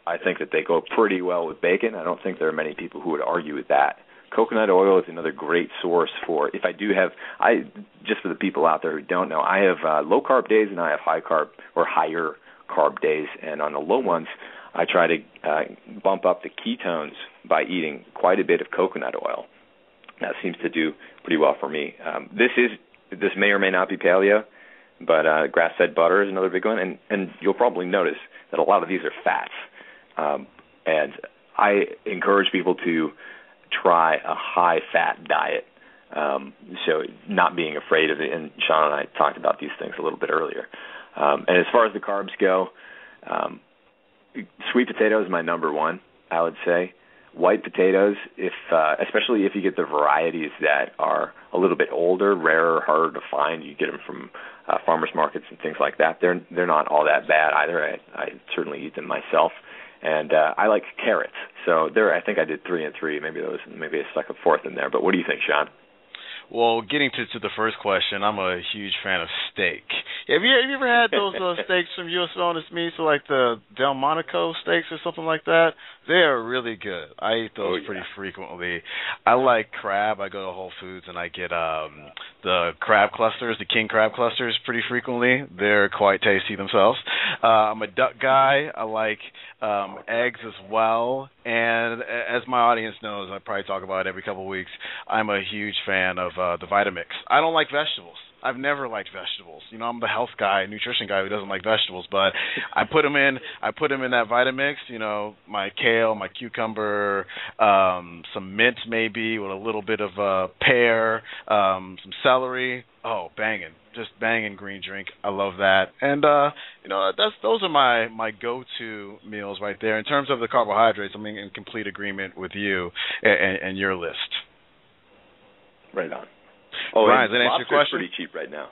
I think that they go pretty well with bacon. I don't think there are many people who would argue with that. Coconut oil is another great source for, if I do have, just for the people out there who don't know, I have low carb days and I have high carb or higher carb days. And on the low ones, I try to bump up the ketones by eating quite a bit of coconut oil. That seems to do pretty well for me. This may or may not be paleo, but grass-fed butter is another big one. And you'll probably notice that a lot of these are fats. And I encourage people to try a high-fat diet, so not being afraid of it. And Sean and I talked about these things a little bit earlier. And as far as the carbs go, sweet potato is my number one, I would say. White potatoes, especially if you get the varieties that are a little bit older, rarer, harder to find, you get them from farmers markets and things like that. They're not all that bad either. I certainly eat them myself. And I like carrots. So I think I did 3 and 3. Maybe I stuck a 4th in there. But what do you think, Sean? Well, getting to the first question, I'm a huge fan of steak. Have you ever had those steaks from U.S. Wellness Meats, so like the Delmonico steaks or something like that? They are really good. I eat those pretty frequently. I like crab. I go to Whole Foods and I get the crab clusters, the king crab clusters, pretty frequently. They're quite tasty themselves. I'm a duck guy. I like eggs as well. And as my audience knows, I probably talk about it every couple of weeks, I'm a huge fan of the Vitamix. I don't like vegetables. I've never liked vegetables. You know, I'm the health guy, nutrition guy who doesn't like vegetables, but I put them in that Vitamix, you know, my kale, my cucumber, some mint maybe with a little bit of pear, some celery. Oh, banging. Just banging green drink. I love that. And you know, those are my go-to meals right there. In terms of the carbohydrates, I'm in complete agreement with you and your list. Right on. Oh, Ryan, does that answer your question? Pretty cheap right now.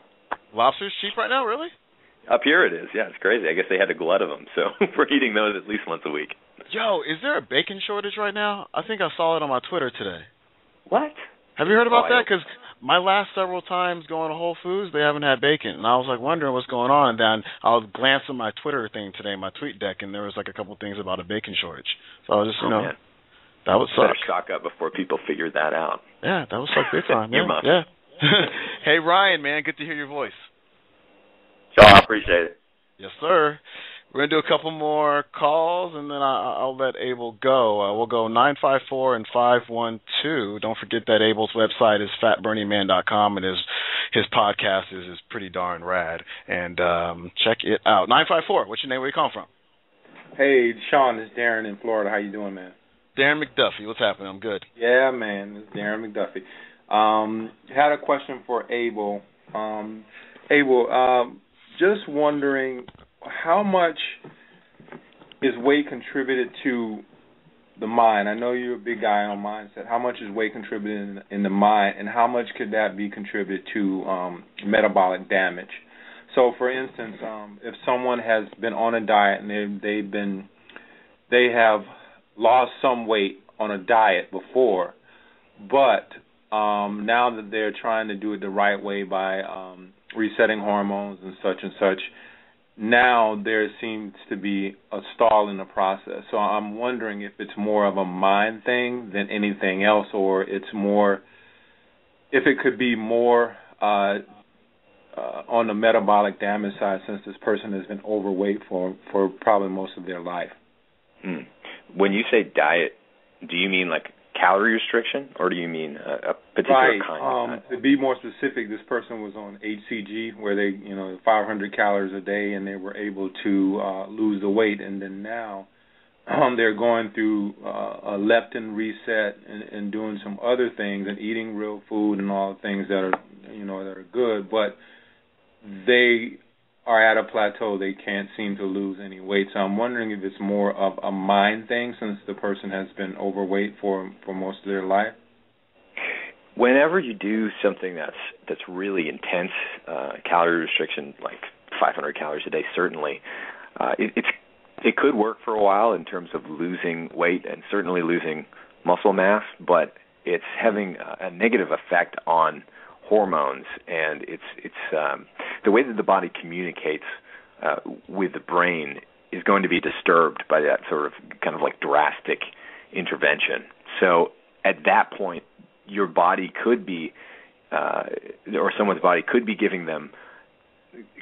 Lobster's cheap right now, really? Up here it is. Yeah, it's crazy. I guess they had a glut of them, so we're eating those at least once a week. Yo, is there a bacon shortage right now? I think I saw it on my Twitter today. What? Have you heard about that? Because my last several times going to Whole Foods, they haven't had bacon. And I was like wondering what's going on. And then I was glancing my Twitter thing today, my tweet deck, and there was like a couple things about a bacon shortage. So I was just, man. That would suck. Better stock up before people figure that out. Yeah, that would suck big time. Yeah. Hey, Ryan, man, good to hear your voice. Sean, I appreciate it. Yes, sir. We're going to do a couple more calls, and then I'll let Abel go. We'll go 954 and 512. Don't forget that Abel's website is fatburningman.com, and his podcast is pretty darn rad. And check it out. 954, what's your name? Where you calling from? Hey, Sean, it's Darren in Florida. How you doing, man? Darren McDuffie. What's happening? I'm good. Yeah, man. It's Darren McDuffie. Had a question for Abel. Abel, just wondering how much is weight contributed to the mind? I know you're a big guy on mindset. How much is weight contributed in the mind, and how much could that be contributed to metabolic damage? So, for instance, if someone has been on a diet and they have lost some weight on a diet before, but now that they're trying to do it the right way by resetting hormones and such, now there seems to be a stall in the process. So I'm wondering if it's more of a mind thing than anything else, or it's more, if it could be more on the metabolic damage side, since this person has been overweight for probably most of their life. When you say diet, do you mean like calorie restriction, or do you mean a particular kind of diet? To be more specific, this person was on HCG, where they, 500 calories a day, and they were able to lose the weight, and then now they're going through a leptin reset and doing some other things and eating real food and all the things that are, that are good, but they are at a plateau. They can't seem to lose any weight. So I'm wondering if it's more of a mind thing, since the person has been overweight for most of their life. Whenever you do something that's really intense, calorie restriction, like 500 calories a day, certainly, it could work for a while in terms of losing weight and certainly losing muscle mass, but it's having a negative effect on hormones, and it's the way that the body communicates with the brain is going to be disturbed by that sort of kind of like drastic intervention. So at that point, your body could be, or someone's body could be giving them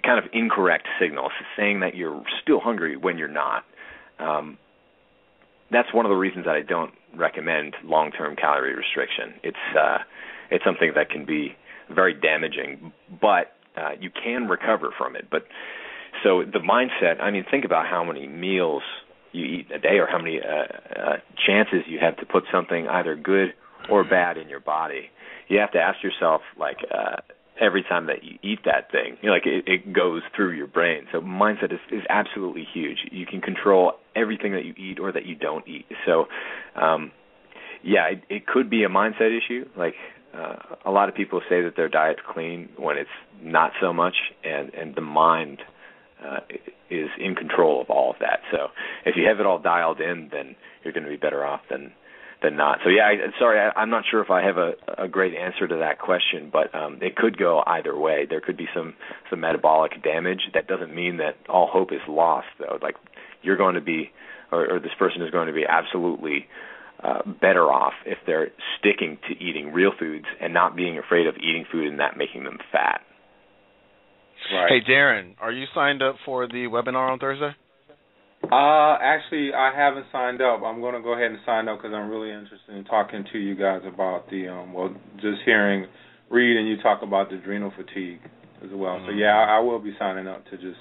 kind of incorrect signals, saying that you're still hungry when you're not. That's one of the reasons that I don't recommend long-term calorie restriction. It's something that can be very damaging, but you can recover from it. But so the mindset, think about how many meals you eat a day, or how many chances you have to put something either good or bad in your body. You have to ask yourself, every time that you eat that thing, it goes through your brain. So mindset is absolutely huge. You can control everything that you eat or that you don't eat. So, it could be a mindset issue. A lot of people say that their diet's clean when it's not so much, and the mind is in control of all of that. So if you have it all dialed in, then you're going to be better off than not. So I'm not sure if I have a great answer to that question, but it could go either way. There could be some metabolic damage. That doesn't mean that all hope is lost, though. You're going to be, or this person is going to be absolutely better off if they're sticking to eating real foods and not being afraid of eating food and that making them fat. Right. Hey, Darren, are you signed up for the webinar on Thursday? Actually, I haven't signed up. I'm going to go ahead and sign up because I'm really interested in talking to you guys about the, just read and you talk about the adrenal fatigue as well. Mm-hmm. So, I will be signing up to just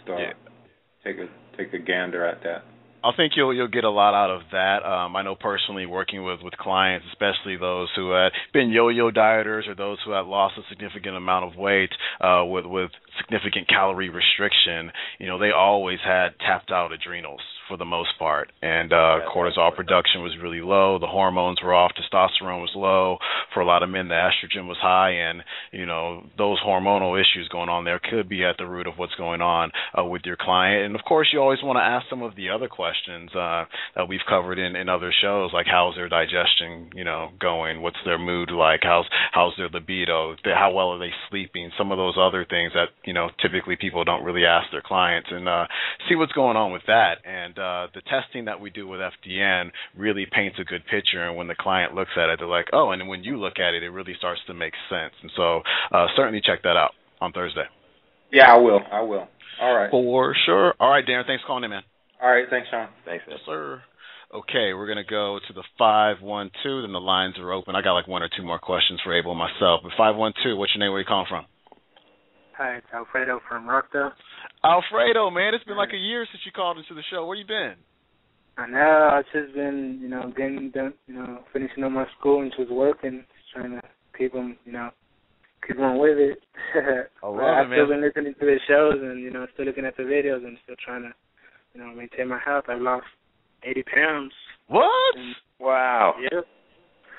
take a gander at that. I think you'll get a lot out of that. I know personally, working with clients, especially those who had been yo-yo dieters or those who had lost a significant amount of weight with significant calorie restriction, they always had tapped out adrenals for the most part. And cortisol production was really low. The hormones were off. Testosterone was low. For a lot of men, the estrogen was high. And, those hormonal issues going on there could be at the root of what's going on with your client. And, of course, you always want to ask some of the other questions that we've covered in other shows, like how's their digestion, going? What's their mood like? How's their libido? How well are they sleeping? Some of those other things that, typically people don't really ask their clients, and see what's going on with that. And the testing that we do with FDN really paints a good picture, and when the client looks at it, they're like, oh, and when you look at it, it really starts to make sense. And so certainly check that out on Thursday. Yeah, I will. All right. For sure. All right, Darren, thanks for calling in, man. All right, thanks, Sean. Thanks, yes, sir. Okay, we're going to go to the 512, then the lines are open. I got like one or two more questions for Abel and myself. But 512, what's your name? Where you calling from? Hi, it's Alfredo from Rockdale. Alfredo, man, it's been like a year since you called into the show. Where you been? I know. I've just been, getting done, finishing up my school and just working, just trying to keep them, keep on with it. I've still been listening to the shows and, still looking at the videos and still trying to, maintain my health. I've lost 80 pounds. What? Wow. Yep.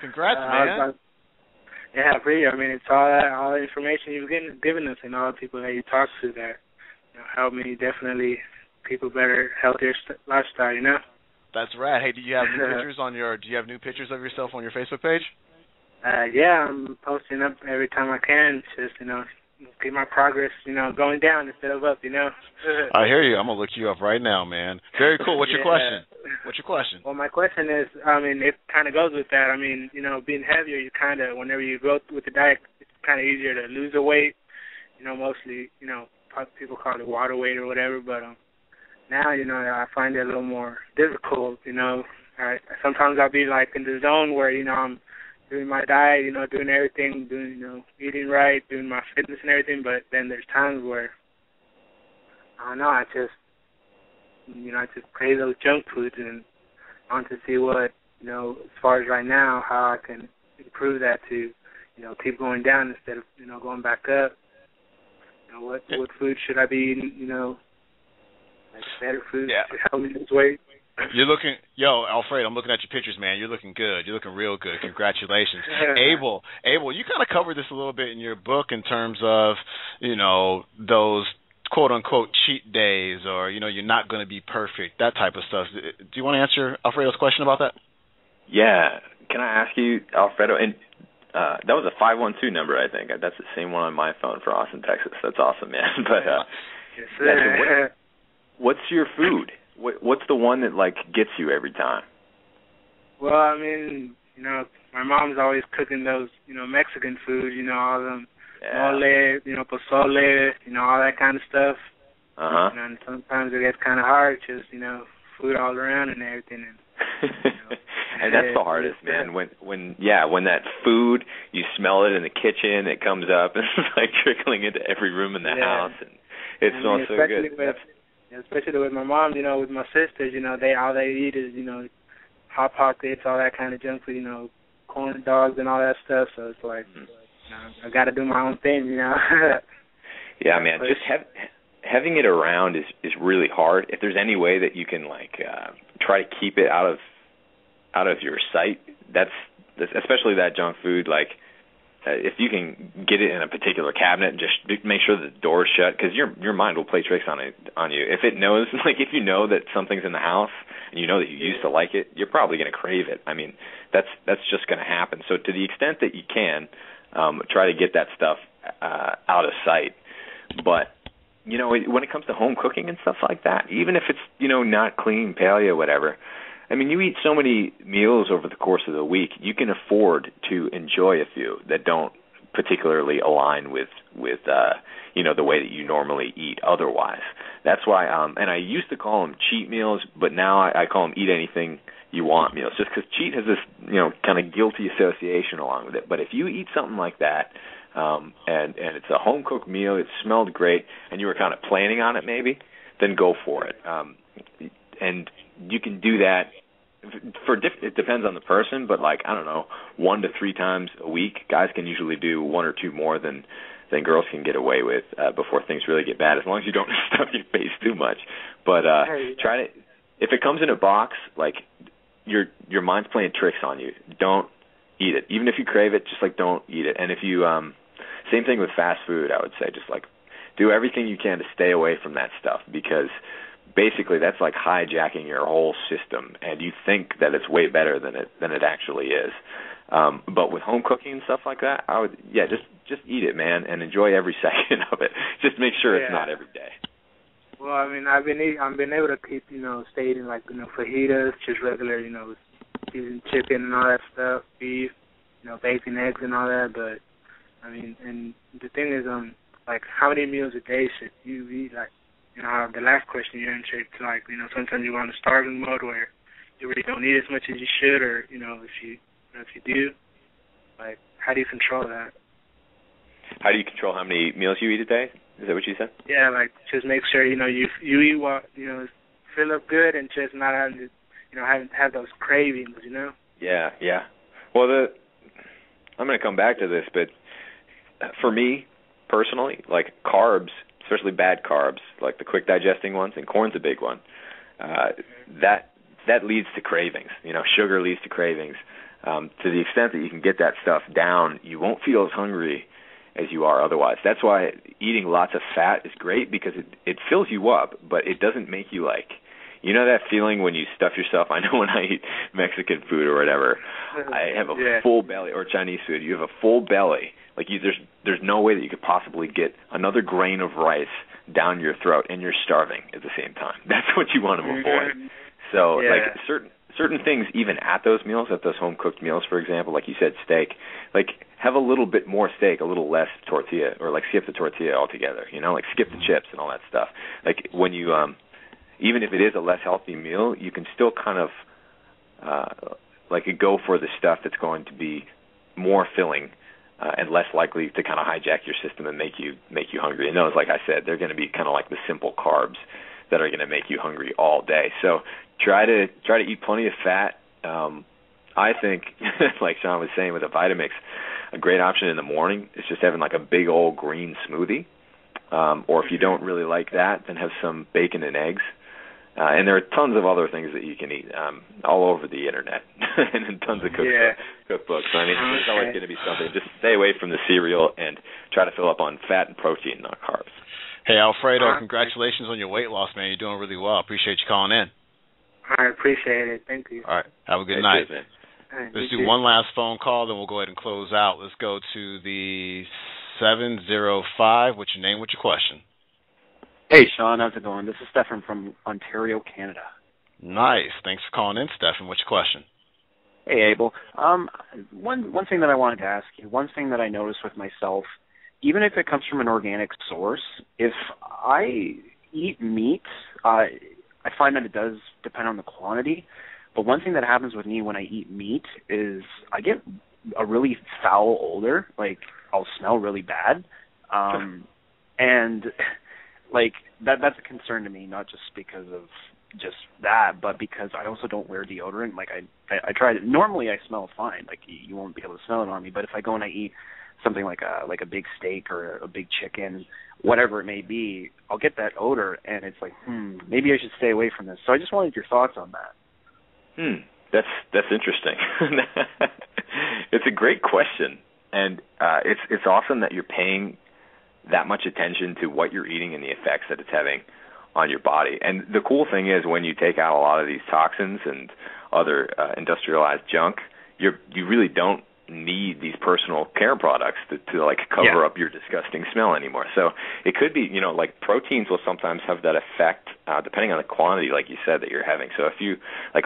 Congrats, man. Yeah, pretty. I mean, it's all the information you've given us and all the people that you talk to that help me definitely keep a better, healthier lifestyle, That's right. Hey, do you have new pictures of yourself on your Facebook page? Yeah, I'm posting up every time I can, just, keep my progress, going down instead of up, I hear you. I'm going to look you up right now, man. Very cool. What's your question? Well, my question is, it kind of goes with that. Being heavier, you kind of, whenever you go with the diet, it's kind of easier to lose the weight. Mostly, people call it water weight or whatever, but now, I find it a little more difficult, sometimes I'll be like in the zone where, I'm doing my diet, doing everything, eating right, doing my fitness and everything, but then there's times where, I don't know, I just crave those junk foods and I want to see what, as far as right now, how I can improve that to, keep going down instead of, going back up. What food should I be eating, like better food to help me lose weight? You're looking, Alfred, I'm looking at your pictures, man. You're looking good. You're looking real good. Congratulations. Abel, you kind of covered this a little bit in your book in terms of, those quote-unquote cheat days or, you're not going to be perfect, that type of stuff. Do you want to answer Alfredo's question about that? Yeah. Can I ask you, Alfredo, and that was a 512 number, I think. That's the same one on my phone for Austin, Texas. That's awesome, man. But what's your food? What's the one that, gets you every time? Well, my mom's always cooking those, Mexican food, all them mole, pozole, all that kind of stuff. Uh-huh. And sometimes it gets kind of hard, just, food all around and everything. And that's the hardest, man. When that food, you smell it in the kitchen, it comes up, and it's trickling into every room in the house, and it smells so good. Especially with my mom, with my sisters, all they eat is, Hot Pockets, all that kind of junk food, corn dogs and all that stuff. So it's like, I got to do my own thing, Yeah, man. Just having it around is really hard. If there's any way that you can try to keep it out of your sight, that's especially that junk food. If you can get it in a particular cabinet and just make sure the door's shut, because your mind will play tricks on you. If it knows, if you know that something's in the house and you know that you used to like it, you're probably going to crave it. That's just going to happen. So to the extent that you can, try to get that stuff out of sight. But when it comes to home cooking and stuff like that, even if it's not clean, paleo, whatever. You eat so many meals over the course of the week, you can afford to enjoy a few that don't particularly align with the way that you normally eat otherwise. That's why, and I used to call them cheat meals, but now I call them eat anything you want meals, just because cheat has this, kind of guilty association along with it. But if you eat something like that, and it's a home-cooked meal, it smelled great, and you were kind of planning on it maybe, then go for it. And you can do that it depends on the person, but 1 to 3 times a week. Guys can usually do 1 or 2 more than girls can get away with before things really get bad, as long as you don't stuff your face too much. But try if it comes in a box, like your mind's playing tricks on you. Don't eat it. Even if you crave it, just like don't eat it. And if you same thing with fast food, I would say just like do everything you can to stay away from that stuff, because basically that's like hijacking your whole system, and you think that it's way better than it actually is. But with home cooking and stuff like that, I would just eat it, man, and enjoy every second of it. Just make sure it's not every day. Well, I mean, I've been able to keep, stay eating like, fajitas, just regular, using chicken and all that stuff, beef, bacon, eggs and all that. But I mean, and the thing is, like, how many meals a day should you eat? Like, the last question you answered, like, sometimes you go on a starving mode where you really don't eat as much as you should, or if you do, like, how do you control that? How do you control how many meals you eat a day? Is that what you said? Yeah, like, just make sure, you eat what, fill up good, and just not having to, have those cravings, Yeah. Well, I'm going to come back to this, but for me, personally, like, carbs, especially bad carbs, like the quick digesting ones, and corn's a big one, that leads to cravings. Sugar leads to cravings. To the extent that you can get that stuff down, you won't feel as hungry as you are otherwise. That's why eating lots of fat is great, because it fills you up, but it doesn't make you like, that feeling when you stuff yourself. I know when I eat Mexican food or whatever, I have a full belly, or Chinese food, you have a full belly. Like, there's no way that you could possibly get another grain of rice down your throat, and you're starving at the same time. That's what you want to avoid. So, like, certain things, even at those meals, at those home-cooked meals, for example, like you said, steak, like, have a little bit more steak, a little less tortilla, or, like, skip the tortilla altogether, like, skip the chips and all that stuff. Like, when you, even if it is a less healthy meal, you can still kind of, go for the stuff that's going to be more filling and less likely to kind of hijack your system and make you hungry. And those, like I said, they're going to be kind of like the simple carbs that are going to make you hungry all day. So try to eat plenty of fat. I think, like Sean was saying with the Vitamix, a great option in the morning is just having like a big old green smoothie. Or if you don't really like that, then have some bacon and eggs. And there are tons of other things that you can eat all over the internet and tons of cookbooks. I mean, there's always going to be something. Just stay away from the cereal and try to fill up on fat and protein, not carbs. Hey, Alfredo, congratulations on your weight loss, man. You're doing really well. Appreciate you calling in. I appreciate it. Thank you. All right. Have a good night. Man. Right, let's do one last phone call, then we'll go ahead and close out. Let's go to the 705. What's your name? What's your question? Hey, Sean, how's it going? This is Stefan from Ontario, Canada. Nice. Thanks for calling in, Stefan. What's your question? Hey, Abel. One thing that I wanted to ask you, one thing that I noticed with myself, even if it comes from an organic source, if I eat meat, I find that it does depend on the quantity. But one thing that happens with me when I eat meat is I get a really foul odor. Like, I'll smell really bad. And like that's a concern to me, not just because of just that, but because I also don't wear deodorant. Like I try to, normally I smell fine, like you won't be able to smell it on me, but if I go and I eat something like a big steak or a big chicken, whatever it may be, I'll get that odor, and it's like, maybe I should stay away from this. So I just wanted your thoughts on that. That's interesting. It's a great question, and it's awesome that you're paying that much attention to what you're eating and the effects that it's having on your body. And the cool thing is, when you take out a lot of these toxins and other industrialized junk, you really don't need these personal care products to like cover up your disgusting smell anymore. So it could be, like proteins will sometimes have that effect depending on the quantity, like you said, that you're having. So if you like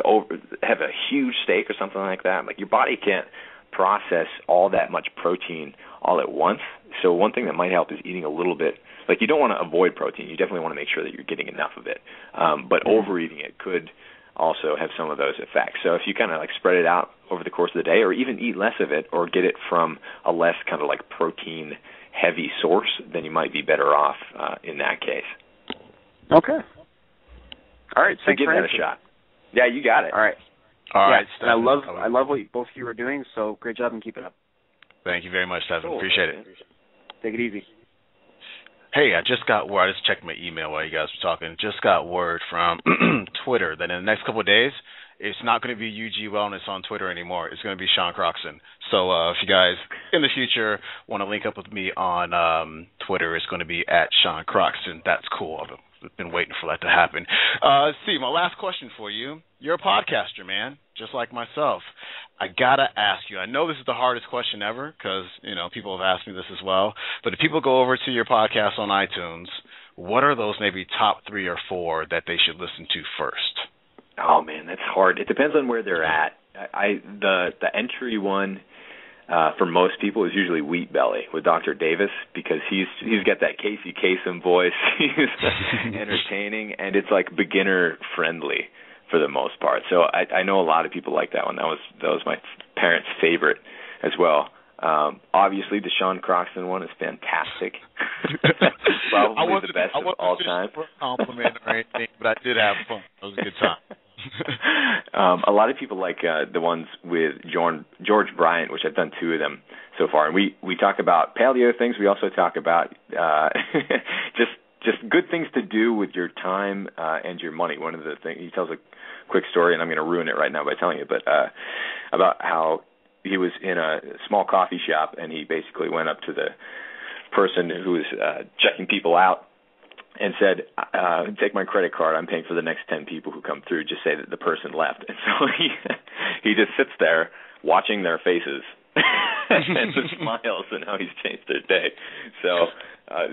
have a huge steak or something like that, like your body can't process all that much protein all at once. So one thing that might help is eating a little bit. Like, you don't want to avoid protein. You definitely want to make sure that you're getting enough of it. But overeating it could also have some of those effects. So if you kind of like spread it out over the course of the day, or even eat less of it, or get it from a less kind of like protein heavy source, then you might be better off in that case. Okay. All right. So give that a shot. Yeah, you got it. All right. All right, and I love what both of you are doing, so great job and keep it up. Thank you very much, Stephen. Cool. Appreciate it. Take it easy. Hey, I just got word. I just checked my email while you guys were talking. Just got word from Twitter that in the next couple of days, it's not going to be UG Wellness on Twitter anymore. It's going to be Sean Croxton. So if you guys in the future want to link up with me on Twitter, it's going to be at Sean Croxton. That's cool. I've been waiting for that to happen. Steve, my last question for you. You're a podcaster, man, just like myself. I got to ask you, I know this is the hardest question ever because, people have asked me this as well, but if people go over to your podcast on iTunes, what are those maybe top 3 or 4 that they should listen to first? Oh, man, that's hard. It depends on where they're at. The entry one for most people is usually Wheat Belly with Dr. Davis because he's got that Casey Kasem voice. He's entertaining, and it's like beginner friendly for the most part. So I know a lot of people like that one. That was my parents' favorite as well. Obviously, the Sean Croxton one is fantastic. Probably the best of all time. Compliment or anything, but I did have fun. It was a good time. A lot of people like the ones with George Bryant, which I've done 2 of them so far. And we talk about paleo things. We also talk about just good things to do with your time and your money. One of the things, he tells a quick story, and I'm going to ruin it right now by telling you, but about how he was in a small coffee shop, and he basically went up to the person who was checking people out and said, take my credit card. I'm paying for the next 10 people who come through. Just say that the person left. And so he just sits there watching their faces and just smiles and how he's changed their day. So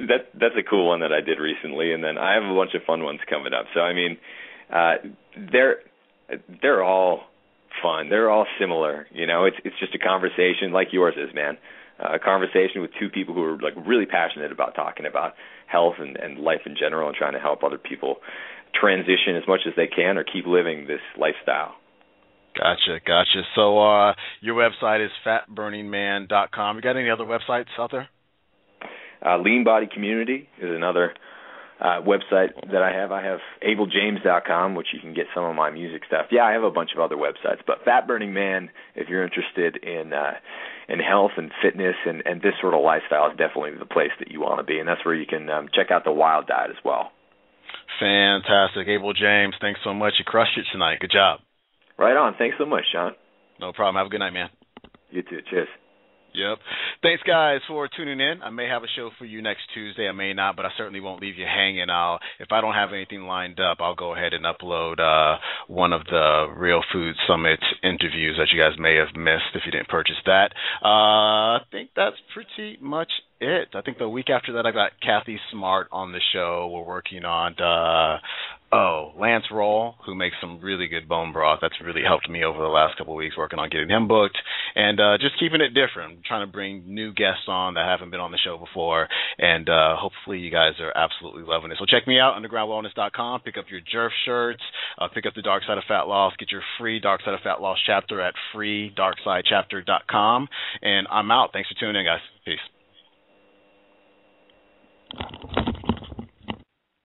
that's a cool one that I did recently. And then I have a bunch of fun ones coming up. So, I mean, they're all fun. They're all similar. It's just a conversation like yours is, man. A conversation with 2 people who are like really passionate about talking about health and life in general and trying to help other people transition as much as they can or keep living this lifestyle. Gotcha. So your website is fatburningman.com. You got any other websites out there? Lean Body Community is another website that I have. I have abeljames.com, which you can get some of my music stuff. Yeah, I have a bunch of other websites, but Fat Burning Man, if you're interested in health and fitness and this sort of lifestyle, is definitely the place that you want to be, and that's where you can check out the Wild Diet as well. Fantastic. Abel James, thanks so much. You crushed it tonight. Good job. Right on. Thanks so much, Sean. No problem. Have a good night, man. You too. Cheers. Yep. Thanks, guys, for tuning in. I may have a show for you next Tuesday. I may not, but I certainly won't leave you hanging. If I don't have anything lined up, I'll go ahead and upload one of the Real Food Summit interviews that you guys may have missed if you didn't purchase that. I think that's pretty much it. I think the week after that, I got Kathy Smart on the show. We're working on Lance Roll, who makes some really good bone broth. That's really helped me over the last couple of weeks working on getting him booked and just keeping it different. I'm trying to bring new guests on that haven't been on the show before, and hopefully you guys are absolutely loving it. So check me out, undergroundwellness.com. Pick up your Jerf shirts. Pick up the Dark Side of Fat Loss. Get your free Dark Side of Fat Loss chapter at freedarksidechapter.com. And I'm out. Thanks for tuning in, guys. Peace.